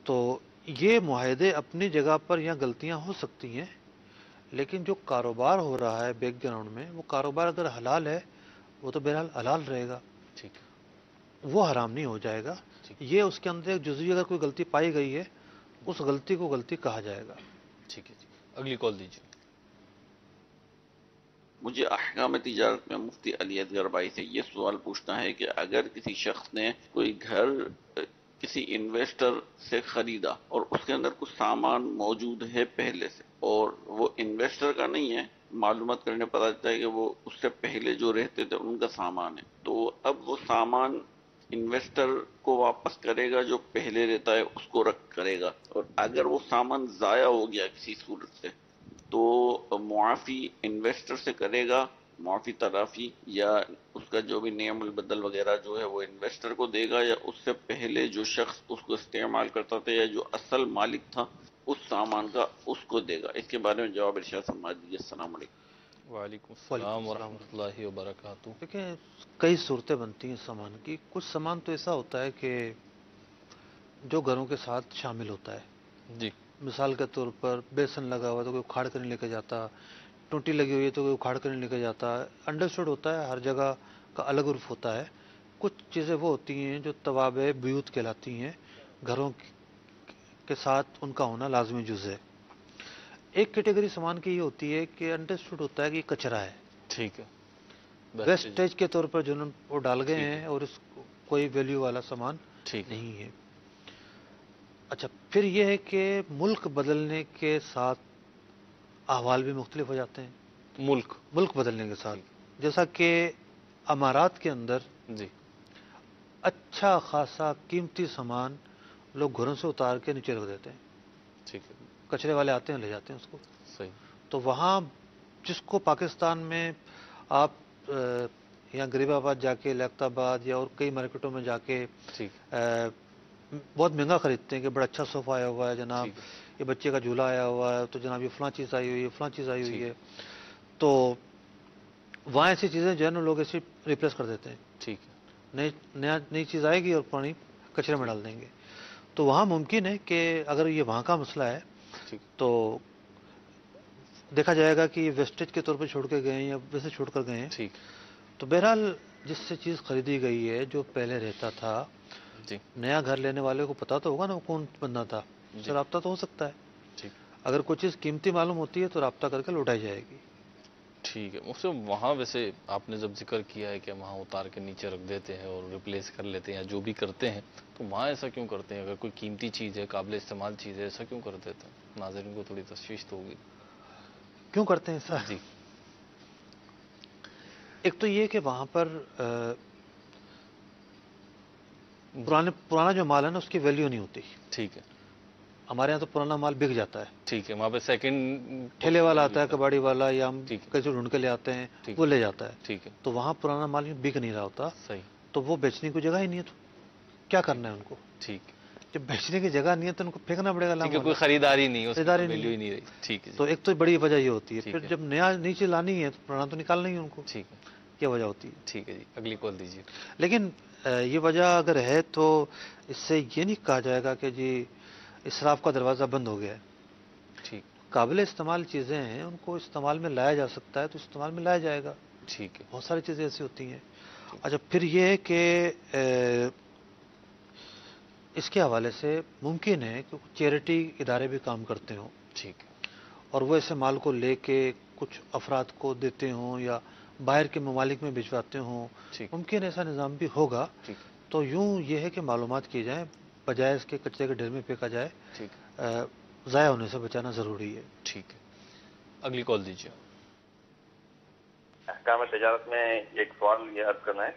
तो ये मुआहदे अपनी जगह पर यहाँ गलतियाँ हो सकती हैं, लेकिन जो कारोबार हो रहा है बैकग्राउंड में, वो कारोबार अगर हलाल है वो तो बहरहाल हलाल रहेगा, ठीक, वो हराम नहीं हो जाएगा। ये उसके अंदर एक जुज़वी अगर कोई गलती पाई गई है उस गलती को गलती कहा जाएगा। ठीक है जी, अगली कॉल दीजिए। मुझे अहकाम तिजारत में मुफ्ती अली असगर भाई से ये सवाल पूछना है कि अगर किसी शख्स ने कोई घर किसी इन्वेस्टर से खरीदा और उसके अंदर कुछ सामान मौजूद है पहले से और वो इन्वेस्टर का नहीं है मालूमात करने पता चलता है कि वो उससे पहले जो रहते थे उनका सामान है। तो अब वो सामान इन्वेस्टर को वापस करेगा, जो पहले रहता है उसको रख करेगा, और अगर वो सामान ज़ाया हो गया किसी सूरत से तो मुआफ़ी इन्वेस्टर से करेगा, मुआफ़ी तलाफ़ी, या उसका जो भी नियम बदल वगैरह जो है वो इन्वेस्टर को देगा, या उससे पहले जो शख्स उसको इस्तेमाल करता था या जो असल मालिक था उस सामान का उसको देगा। इसके बारे में जवाब इरशाद फरमा दीजिए। अस्सलाम वालेकुम। वालेकुम अस्सलाम व रहमतुल्लाहि व बरकातुहू। देखिए, कई सूरतें बनती हैं सामान की। कुछ सामान तो ऐसा होता है कि जो घरों के साथ शामिल होता है जी। मिसाल के तौर पर बेसन लगा हुआ तो कोई उखाड़ कर नहीं लेके जाता, टूटी लगी हुई है तो कोई उखाड़ कर नहीं लेके जाता। अंडरस्टूड होता है, हर जगह का अलग उर्फ होता है। कुछ चीज़ें वो होती हैं जो तवाबे ब्यूत कहलाती हैं, घरों के साथ उनका होना लाजमी जुज़ है। एक कैटेगरी सामान की ये होती है कि अंडरस्टूड होता है कि कचरा है, ठीक है, वेस्टेज के तौर पर जो वो डाल गए हैं और इस कोई वैल्यू वाला सामान नहीं है। अच्छा, फिर ये है कि मुल्क बदलने के साथ अहवाल भी मुख्तलिफ हो जाते हैं। मुल्क बदलने के साथ, जैसा कि अमारात के अंदर जी अच्छा खासा कीमती सामान लोग घरों से उतार के नीचे रख देते हैं। ठीक है, कचरे वाले आते हैं, ले जाते हैं उसको। सही। तो वहाँ जिसको पाकिस्तान में आप यहाँ गरीबाबाद जाके, लैक्ताबाद या और कई मार्केटों में जाके बहुत महंगा खरीदते हैं कि बड़ा अच्छा सोफ़ा आया हुआ है जनाब, ये बच्चे का झूला आया हुआ है, तो जनाब ये फलां चीज़ आई हुई है, फलां चीज़ आई हुई है। तो वहाँ ऐसी चीज़ें जो है ना लोग ऐसी रिप्लेस कर देते हैं। ठीक है, नई चीज़ आएगी और पुरानी कचरे में डाल देंगे। तो वहाँ मुमकिन है कि अगर ये वहाँ का मसला है तो देखा जाएगा कि वेस्टेज के तौर पर छोड़ के गए हैं या वैसे छोड़ कर गए हैं। ठीक। तो बहरहाल जिससे चीज़ खरीदी गई है, जो पहले रहता था, नया घर लेने वाले को पता तो होगा ना वो कौन बंदा था, उससे राब्ता तो हो सकता है। ठीक। अगर कोई चीज़ कीमती मालूम होती है तो राब्ता करके लौटाई जाएगी। ठीक है। उससे वहाँ वैसे आपने जब जिक्र किया है कि वहाँ उतार के नीचे रख देते हैं और रिप्लेस कर लेते हैं या जो भी करते हैं, तो वहाँ ऐसा क्यों करते हैं? अगर कोई कीमती चीज़ है, काबिल इस्तेमाल चीज़ है, ऐसा क्यों कर देते हैं? नाज़रीन को थोड़ी तशवीश तो होगी, क्यों करते हैं ऐसा? जी। एक तो ये कि वहाँ पर पुराना जो माल है ना उसकी वैल्यू नहीं होती। ठीक है। हमारे यहाँ तो पुराना माल बिक जाता है। ठीक है, वहाँ पे सेकंड ठेले वाला आता है, कबाड़ी वाला, या हम कैसे ढूंढ के ले आते हैं, वो ले जाता है। ठीक है। तो वहाँ पुराना माल बिक नहीं रहा होता। सही। तो वो बेचने की जगह ही नहीं है, तो क्या करना है उनको? ठीक। जब बेचने की जगह नहीं है तो उनको फेंकना पड़ेगा। कोई खरीदारी नहीं, खरीदारी वैल्यू ही नहीं रही। ठीक है। तो एक तो बड़ी वजह ये होती है। फिर जब नया नीचे लानी है तो पुराना तो निकालना ही है उनको। ठीक है, क्या वजह होती है? ठीक है जी, अगली कॉल दीजिए। लेकिन ये वजह अगर है तो इससे ये नहीं कहा जाएगा कि जी इसराफ का दरवाज़ा बंद हो गया है। ठीक। काबिल इस्तेमाल चीज़ें हैं, उनको इस्तेमाल में लाया जा सकता है तो इस्तेमाल में लाया जाएगा। ठीक है। बहुत सारी चीज़ें ऐसी होती हैं। अच्छा, फिर ये है कि इसके हवाले से मुमकिन है कि चैरिटी इदारे भी काम करते हों। ठीक। और वो ऐसे माल को लेके कुछ अफराद को देते हों या बाहर के ममालिक में भिजवाते हों, मुमकिन ऐसा निज़ाम भी होगा। तो यूँ ये है कि मालूमात की जाए, बजाय इसके कचरे के ढेर में फेंका जाए। ठीक। ज़ाया होने से बचाना ज़रूरी है। ठीक है, अगली कॉल दीजिए। अहकाम तिजारत में एक सवाल ये अर्ज करना है।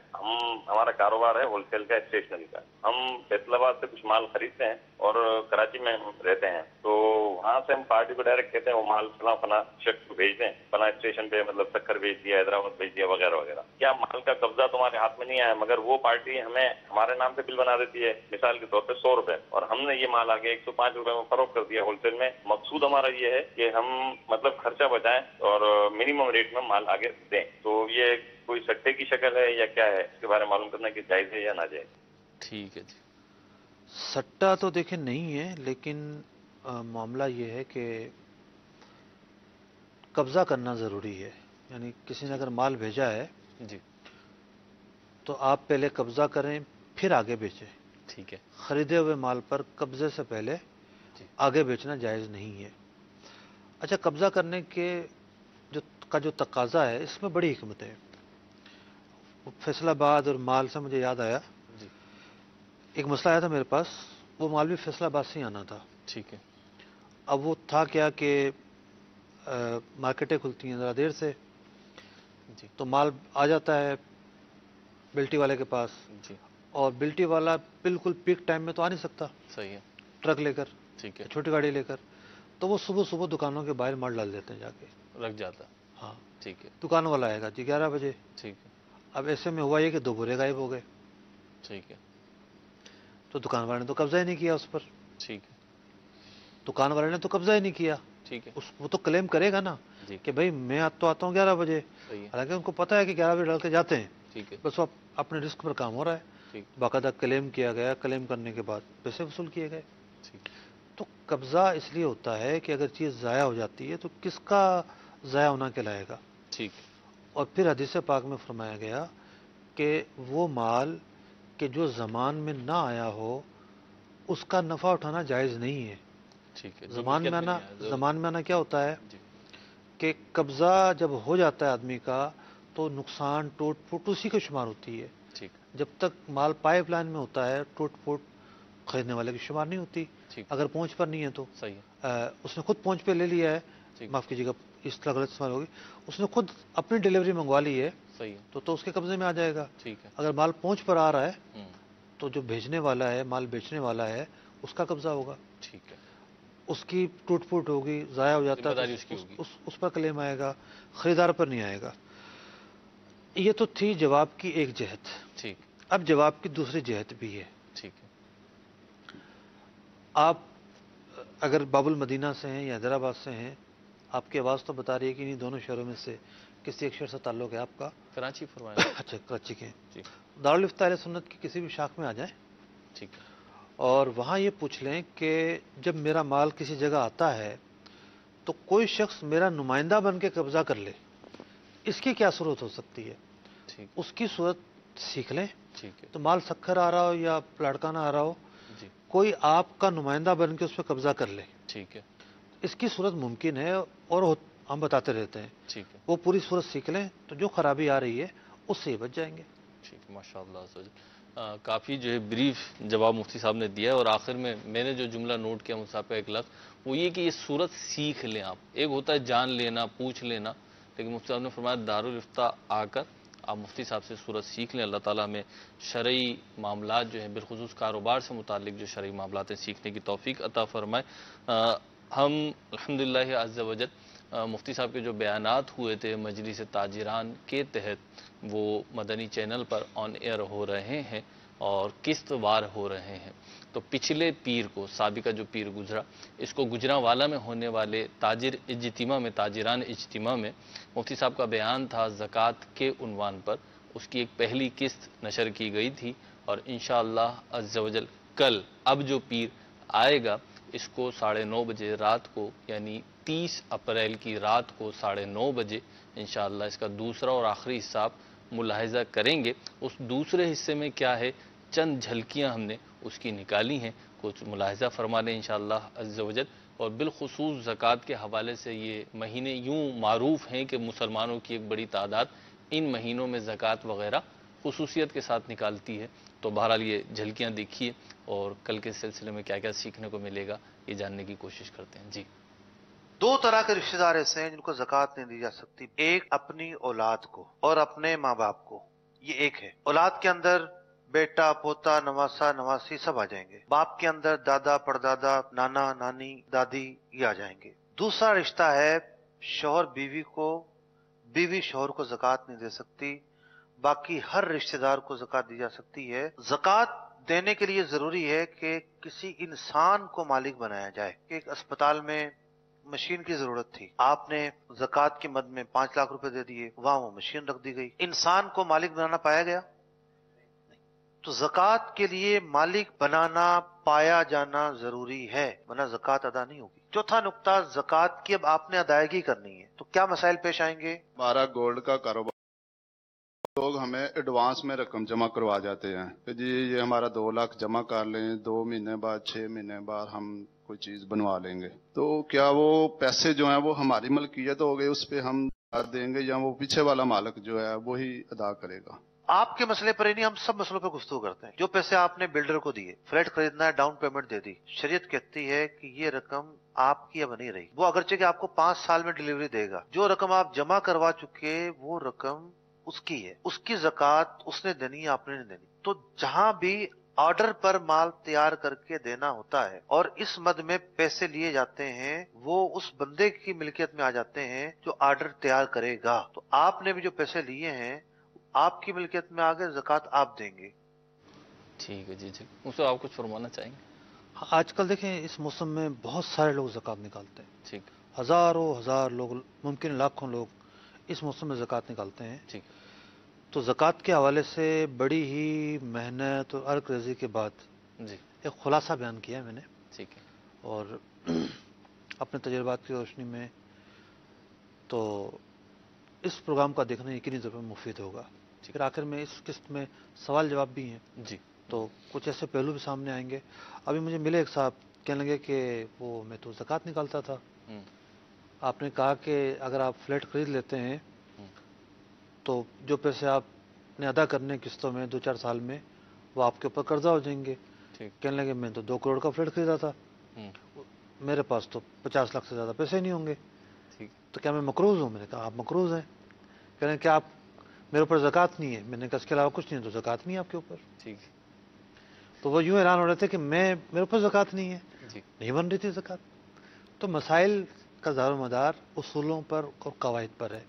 हमारा कारोबार है होलसेल का, स्टेशनरी का। हम फैसलाबाद से कुछ माल खरीदते हैं और कराची में रहते हैं, तो वहाँ से हम पार्टी को डायरेक्ट कहते हैं वो माल फला शख्स को भेज दें, फला स्टेशन पे मतलब सक्कर भेज दिया, हैदराबाद भेज दिया वगैरह वगैरह। क्या माल का कब्जा तुम्हारे हाथ में नहीं आया, मगर वो पार्टी हमें हमारे नाम पे बिल बना देती है, मिसाल के तौर पे 100 रुपए, और हमने ये माल आगे 105 रुपए में फरोख्त कर दिया होलसेल में। मकसूद हमारा ये है कि हम मतलब खर्चा बचाएं और मिनिमम रेट में माल आगे दें। तो ये कोई सट्टे की शक्ल है या क्या है, इसके बारे में मालूम करना कि जायज है या ना जायज। ठीक है जी। सट्टा तो देखिए नहीं है, लेकिन मामला ये है कि कब्जा करना ज़रूरी है। यानी किसी ने अगर माल भेजा है जी, तो आप पहले कब्जा करें फिर आगे बेचें। ठीक है। खरीदे हुए माल पर कब्जे से पहले आगे बेचना जायज़ नहीं है। अच्छा, कब्जा करने के जो तकाजा है इसमें बड़ी हिकमत है। फैसलाबाद और माल से मुझे याद आया, एक मसला आया था मेरे पास, वो माल भी फैसलाबाद से ही आना था। ठीक है। अब वो था क्या कि मार्केटें खुलती हैं ज़रा देर से, तो माल आ जाता है बिल्टी वाले के पास जी, और बिल्टी वाला बिल्कुल पीक टाइम में तो आ नहीं सकता, सही है, ट्रक लेकर, ठीक है, छोटी गाड़ी लेकर, तो वो सुबह सुबह दुकानों के बाहर माल डाल देते हैं जाके, रख जाता, हाँ ठीक है, दुकान वाला आएगा जी 11 बजे, ठीक है, अब ऐसे में हुआ ये कि 2 बोरे गायब हो गए, ठीक है, तो दुकान वाले ने तो कब्जा ही नहीं किया उस पर, ठीक है, दुकान वाले ने तो कब्जा ही नहीं किया, ठीक है, वो तो क्लेम करेगा ना कि भाई मैं तो आता हूँ 11 बजे, हालांकि उनको पता है कि 11 बजे डाल के जाते हैं, ठीक है, बस वो अपने रिस्क पर काम हो रहा है, ठीक, बाकायदा क्लेम किया गया, क्लेम करने के बाद पैसे वसूल किए गए। ठीक, तो कब्जा इसलिए होता है कि अगर चीज़ ज़ाया हो जाती है तो किसका ज़ाया होना कहलाएगा, ठीक, और फिर हदीस पाक में फरमाया गया कि वो माल कि जो ज़मान में ना आया हो उसका नफ़ा उठाना जायज़ नहीं है। ठीक है, ज़मान में आना क्या होता है कि कब्ज़ा जब हो जाता है आदमी का तो नुकसान टूट फूट उसी को शुमार होती है, ठीक, जब तक माल पाइपलाइन में होता है टूट फूट खरीदने वाले की शुमार नहीं होती, अगर पहुंच पर नहीं है तो सही है, उसने खुद पहुंच पे ले लिया है, माफ़ कीजिएगा इस तरह गलत इस्तेमाल होगी, उसने खुद अपनी डिलीवरी मंगवा ली है, सही है, तो उसके कब्जे में आ जाएगा। ठीक है, अगर माल पहुंच पर आ रहा है तो जो भेजने वाला है, माल बेचने वाला है, उसका कब्जा होगा, ठीक है, उसकी टूट फूट होगी, ज़ाया हो जाता है उस पर क्लेम आएगा, खरीदार पर नहीं आएगा। ये तो थी जवाब की एक जहत, ठीक, अब जवाब की दूसरी जहत भी है। ठीक है, आप अगर बाबुल मदीना से हैं या हैदराबाद से हैं, आपकी आवाज़ तो बता रही है कि नहीं दोनों शहरों में से किसी एक शहर से ताल्लुक़ है आपका? कराची फरमाया। अच्छा, कराची के जी, दारुल इफ्ता अहले सुन्नत की किसी भी शाख में आ जाएं, ठीक है, और वहाँ ये पूछ लें कि जब मेरा माल किसी जगह आता है तो कोई शख्स मेरा नुमाइंदा बन के कब्जा कर ले, इसकी क्या सूरत हो सकती है? ठीक, उसकी सूरत सीख लें। ठीक है, तो माल सख्खर आ रहा हो या लड़काना आ रहा हो, जी, कोई आपका नुमाइंदा बन के उस पर कब्जा कर ले, ठीक है, इसकी सूरत मुमकिन है और हम बताते रहते हैं। ठीक है, वो पूरी सूरत सीख लें तो जो खराबी आ रही है उससे बच जाएंगे। ठीक है, माशाअल्लाह। काफ़ी जो है ब्रीफ जवाब मुफ्ती साहब ने दिया है, और आखिर में मैंने जो जुमला नोट किया मुफ्ती साहब का एक लफ्ज़, वो ये कि ये सूरत सीख लें आप। एक होता है जान लेना, पूछ लेना, लेकिन मुफ्ती साहब ने फरमाया दारुल इफ्ता आकर आप मुफ्ती साहब से सूरत सीख लें। अल्लाह ताला हमें शरई मामलात जो हैं, बिलखुसूस कारोबार से मुतालिक जो शरई मामलात हैं, सीखने की तौफीक अता फरमाए। हम अल्हम्दुलिल्लाह अज़्ज़ व जल मुफ्ती साहब के जो बयानात हुए थे मजलिस ताजिरान के तहत, वो मदनी चैनल पर ऑन एयर हो रहे हैं और किस्तवार हो रहे हैं। तो पिछले पीर को, साबिका जो पीर गुजरा, इसको गुजरांवाला में होने वाले ताजिर इज्तिमा में, ताजिरान इज्तिमा में मुफ्ती साहब का बयान था ज़कात के उन्वान पर। उसकी एक पहली किस्त नशर की गई थी, और इंशाअल्लाह अज़्ज़ व जल कल अब जो पीर आएगा इसको 9:30 बजे रात को, यानी 30 अप्रैल की रात को 9:30 बजे इंशाअल्लाह इसका दूसरा और आखिरी हिस्सा आप मुलाहिजा करेंगे। उस दूसरे हिस्से में क्या है, चंद झलकियां हमने उसकी निकाली हैं, कुछ मुलाहिजा फरमा लें इंशाअल्लाह अज़्ज़ व जल। और बिलखुसूस ज़कात के हवाले से ये महीने यूँ मारूफ हैं कि मुसलमानों की एक बड़ी तादाद इन महीनों में ज़कात वगैरह खुसूसियत के साथ निकालती है। तो बहरहाल ये झलकियाँ देखिए, और कल के सिलसिले में क्या क्या सीखने को मिलेगा ये जानने की कोशिश करते हैं। जी, 2 तरह के रिश्तेदार ऐसे हैं जिनको ज़कात नहीं दी जा सकती। एक अपनी औलाद को और अपने माँ बाप को, ये एक है। औलाद के अंदर बेटा, पोता, नवासा, नवासी सब आ जाएंगे। बाप के अंदर दादा, परदादा, नाना, नानी, दादी, ये आ जाएंगे। दूसरा रिश्ता है शौहर बीवी को, बीवी शौहर को ज़कात नहीं दे सकती, बाकी हर रिश्तेदार को ज़कात दी जा सकती है। ज़कात देने के लिए जरूरी है कि किसी इंसान को मालिक बनाया जाए। एक अस्पताल में मशीन की जरूरत थी, आपने ज़कात की मद में 5 लाख रुपए दे दिए, वहां वो मशीन रख दी गई। इंसान को मालिक बनाना पाया गया? तो ज़कात के लिए मालिक बनाना, पाया जाना जरूरी है, वरना ज़कात अदा नहीं होगी। चौथा नुक्ता, ज़कात की अब आपने अदायगी करनी है, तो क्या मसाइल पेश आएंगे? हमारा गोल्ड का कारोबार, लोग हमें एडवांस में रकम जमा करवा जाते हैं कि जी ये हमारा 2 लाख जमा कर लें, 2 महीने बाद, 6 महीने बाद हम कोई चीज बनवा लेंगे। तो क्या वो पैसे जो हैं वो हमारी मलकियत हो गए, उस पर हम देंगे, या वो पीछे वाला मालिक जो है वही अदा करेगा? آپ کے مسئلے پر ہی نہیں، ہم سب مسئلوں پہ گفتگو کرتے ہیں. جو پیسے آپ نے بلڈر کو دیے، فلیٹ خریدنا ہے، ڈاؤن پیمنٹ دے دی، شریعت کہتی ہے کہ یہ رقم آپ کی اب نہیں رہی. وہ اگرچہ کہ آپ کو 5 سال میں ڈلیوری دے گا، جو رقم آپ جمع کروا چکے وہ رقم اس کی ہے، اس کی زکوٰۃ اس نے دینی ہے، آپ نے نہیں دینی. تو جہاں بھی آرڈر پر مال تیار کر کے دینا ہوتا ہے اور اس مد میں پیسے لیے جاتے ہیں، وہ اس بندے کی ملکیت میں آ جاتے ہیں جو آرڈر تیار کرے گا. تو آپ نے بھی جو پیسے لیے ہیں آپ کی ملکیت میں آگے، زکوٰۃ آپ دیں گے. ٹھیک ہے جی. اس سے آپ کچھ فرمانا چاہیں گے؟ آج کل دیکھیں اس موسم میں بہت سارے لوگ زکوٰۃ نکالتے ہیں. ٹھیک. ہزار لوگ، ممکن لاکھوں لوگ اس موسم میں زکوٰۃ نکالتے ہیں. ٹھیک. تو زکوٰۃ کے حوالے سے بڑی ہی محنت اور عرق ریزی کے بعد جی ایک خلاصہ بیان کیا میں نے. ٹھیک ہے. اور اپنے تجربات کی روشنی میں تو اس پروگرام کا دیکھنا یقینی طور پر مفید ہوگا. پھر آخر میں اس قسط میں سوال جواب بھی ہیں جی، تو کچھ ایسے پہلو بھی سامنے آئیں گے. ابھی مجھے ملے ایک صاحب، کہنے لگے کہ وہ میں تو زکوٰۃ نکالتا تھا. آپ نے کہا کہ اگر آپ فلیٹ خرید لیتے ہیں تو جو پیسے آپ نے ادا کرنے قسطوں میں 2-4 سال میں وہ آپ کے اوپر قرضہ ہو جائیں گے. کہنے لگے میں تو 2 کروڑ کا فلیٹ خریدا تھا، میرے پاس تو 50 لاکھ سے زیادہ پیسے نہیں ہوں گے، تو کیا میں مقروض ہوں؟ میں نے کہا آپ مقروض ہیں. کہہ رہے ہیں کہ آپ میرے اوپر زکوٰۃ نہیں ہے. میں نے کہا اس کے علاوہ کچھ نہیں ہے، تو زکوٰۃ نہیں ہے آپ کے اوپر. ٹھیک. تو وہ یوں حیران ہو رہے تھے کہ میرے اوپر زکوٰۃ نہیں ہے، نہیں بن رہی تھی زکوٰۃ. تو مسائل کا دار و مدار اصولوں پر اور قواعد پر ہے.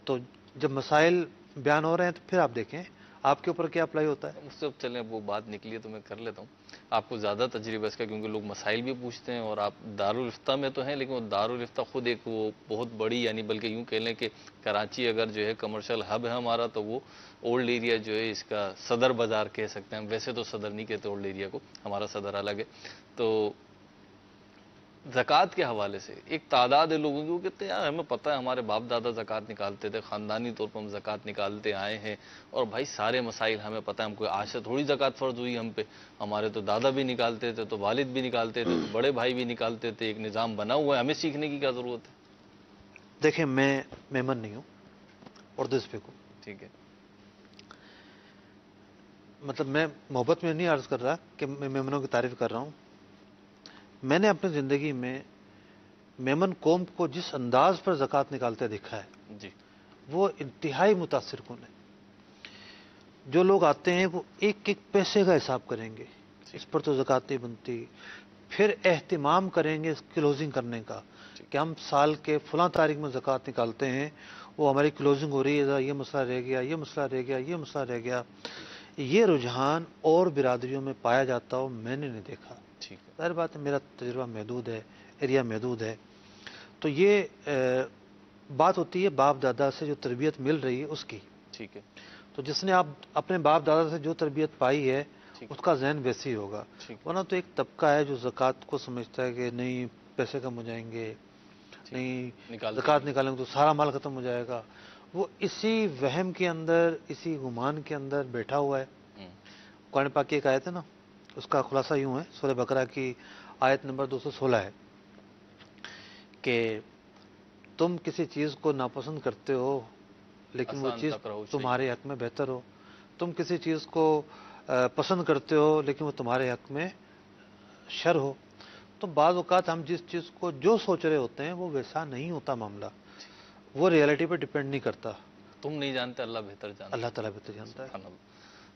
تو جب مسائل بیان ہو رہے ہیں تو پھر آپ دیکھیں آپ کے اوپر کیا اپلائی ہوتا ہے. مجھ سے اب چلیں وہ بات نکلی ہے تو میں کر لیتا ہوں. آپ کو زیادہ تجربہ اس کا، کیونکہ لوگ مسائل بھی پوچھتے ہیں اور آپ دارالفتہ میں تو ہیں، لیکن وہ دارالفتہ خود ایک وہ بہت بڑی، یعنی بلکہ یوں کہہ لیں کہ کراچی اگر جو ہے کمرشل ہب ہے ہمارا، تو وہ اولڈ ایریا جو ہے اس کا صدر بازار کہہ سکتے ہیں. ویسے تو صدر نہیں کہتے اولڈ ایریا کو، ہمارا صدر الگ ہے. تو زکوٰۃ کے حوالے سے ایک تعداد ہے لوگوں کی، وہ کہتے ہیں یار ہمیں پتہ ہے ہمارے باپ دادا زکوٰۃ نکالتے تھے، خاندانی طور پر ہم زکوٰۃ نکالتے آئے ہیں، اور بھائی سارے مسائل ہمیں پتہ ہے، ہم کوئی آج سے تھوڑی زکوٰۃ فرض ہوئی ہم پہ، ہمارے تو دادا بھی نکالتے تھے، تو والد بھی نکالتے تھے، تو بڑے بھائی بھی نکالتے تھے، ایک نظام بنا ہوا ہے، ہمیں سیکھنے کی کیا ضرورت ہے؟ دیکھیں میں میمن نہیں ہوں، اردو اسپیک ہوں. ٹھیک ہے. مطلب میں محبت میں نہیں عرض کر رہا کہ میں میمنوں کی تعریف کر رہا ہوں. میں نے اپنی زندگی میں میمن قوم کو جس انداز پر زکوٰۃ نکالتے دیکھا ہے جی، وہ انتہائی متاثر کن ہے. جو لوگ آتے ہیں وہ ایک ایک پیسے کا حساب کریں گے، اس پر تو زکوٰۃ نہیں بنتی. پھر اہتمام کریں گے اس کلوزنگ کرنے کا کہ ہم سال کے فلاں تاریخ میں زکوٰۃ نکالتے ہیں، وہ ہماری کلوزنگ ہو رہی ہے، یہ مسئلہ رہ گیا، یہ مسئلہ رہ گیا، یہ مسئلہ رہ گیا. یہ رجحان اور برادریوں میں پایا جاتا ہو میں نے نہیں دیکھا. ظاہر بات ہے میرا تجربہ محدود ہے، ایریا محدود ہے. تو یہ بات ہوتی ہے باپ دادا سے جو تربیت مل رہی ہے اس کی. ٹھیک ہے. تو جس نے آپ اپنے باپ دادا سے جو تربیت پائی ہے اس کا ذہن ویسی ہوگا. ورنہ تو ایک طبقہ ہے جو زکوٰۃ کو سمجھتا ہے کہ نہیں پیسے کم ہو جائیں گے، نہیں زکوٰۃ نکالیں گے تو سارا مال ختم ہو جائے گا. وہ اسی وہم کے اندر، اسی گمان کے اندر بیٹھا ہوا ہے. قرآن پاک کی ایک آیت ہے نا، اس کا خلاصہ یوں ہے، سورہ بقرہ کی آیت نمبر 216 ہے کہ تم کسی چیز کو ناپسند کرتے ہو لیکن وہ چیز تمہارے حق میں بہتر ہو، تم کسی چیز کو پسند کرتے ہو لیکن وہ تمہارے حق میں شر ہو. تو بعض اوقات ہم جس چیز کو جو سوچ رہے ہوتے ہیں وہ ویسا نہیں ہوتا معاملہ، وہ ریئلٹی پہ ڈیپینڈ نہیں کرتا. تم نہیں جانتے، اللہ بہتر جانتا ہے. اللہ تعالیٰ بہتر جانتا ہے.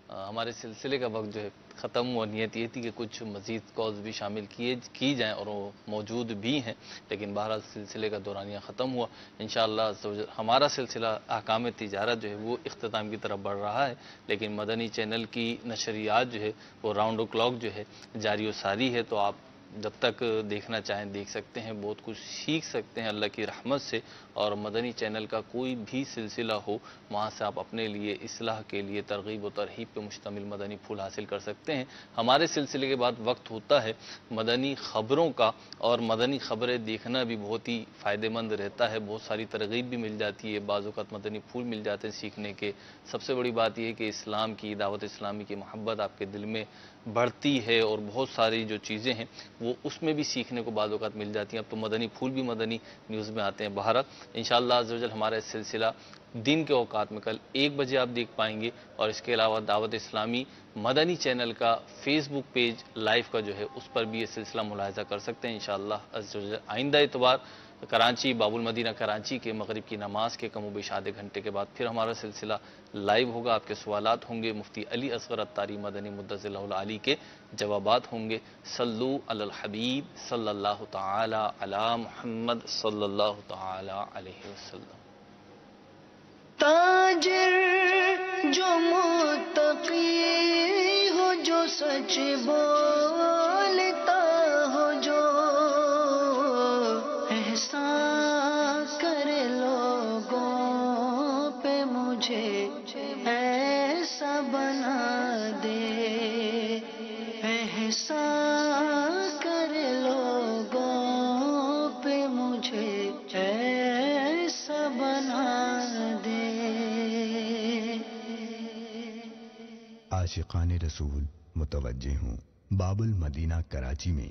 ہمارے سلسلے کا وقت جو ہے ختم ہوا. نیت یہ تھی کہ کچھ مزید کالز بھی شامل کی جائیں اور وہ موجود بھی ہیں، لیکن بہرحال سلسلے کا دورانیہ ختم ہوا. انشاءاللہ ہمارا سلسلہ احکام تجارت جو ہے وہ اختتام کی طرف بڑھ رہا ہے، لیکن مدنی چینل کی نشریات جو ہے وہ راؤنڈ او کلاک جو ہے جاری و ساری ہے. تو آپ جب تک دیکھنا چاہیں دیکھ سکتے ہیں، بہت کچھ سیکھ سکتے ہیں اللہ کی رحمت سے. اور مدنی چینل کا کوئی بھی سلسلہ ہو وہاں سے آپ اپنے لیے اصلاح کے لیے ترغیب و ترہیب پہ مشتمل مدنی پھول حاصل کر سکتے ہیں. ہمارے سلسلے کے بعد وقت ہوتا ہے مدنی خبروں کا، اور مدنی خبریں دیکھنا بھی بہت ہی فائدہ مند رہتا ہے. بہت ساری ترغیب بھی مل جاتی ہے، بعض اوقات مدنی پھول مل جاتے ہیں سیکھنے کے. سب سے بڑی بات یہ ہے کہ اسلام کی دعوت اسلامی کی محبت آپ کے دل میں بڑھتی ہے، اور بہت ساری جو چیزیں ہیں وہ اس میں بھی سیکھنے کو بعض اوقات مل جاتی ہیں. اب تو مدنی پھول بھی مدنی نیوز میں آتے ہیں. بہرحال انشاءاللہ عز و جل ہمارا اس سلسلہ دن کے اوقات میں کل 1 بجے آپ دیکھ پائیں گے، اور اس کے علاوہ دعوت اسلامی مدنی چینل کا فیس بک پیج لائیو کا جو ہے اس پر بھی یہ سلسلہ ملاحظہ کر سکتے ہیں انشاءاللہ عز و جل۔ آئندہ اتوار کراچی باب المدینہ کراچی کے مغرب کی نماز کے کم و بیش آدھے گھنٹے کے بعد پھر ہمارا سلسلہ لائیو ہوگا، آپ کے سوالات ہوں گے، مفتی علی اصغر الطاری مدنی مدظر اللہ العالی کے جوابات ہوں گے۔ صلو علی الحبیب صلی اللہ تعالی علی محمد صلی اللہ تعالی علیہ وسلم۔ تاجر جو متقی ہو، جو سچ بولتا ہو، جو احسان کرے لوگوں پہ، مجھے ایسا بنا دے، احسان کرے لوگوں پہ، مجھے ایسا بنا دے۔ عاشقان رسول متوجہ ہوں، باب المدینہ کراچی میں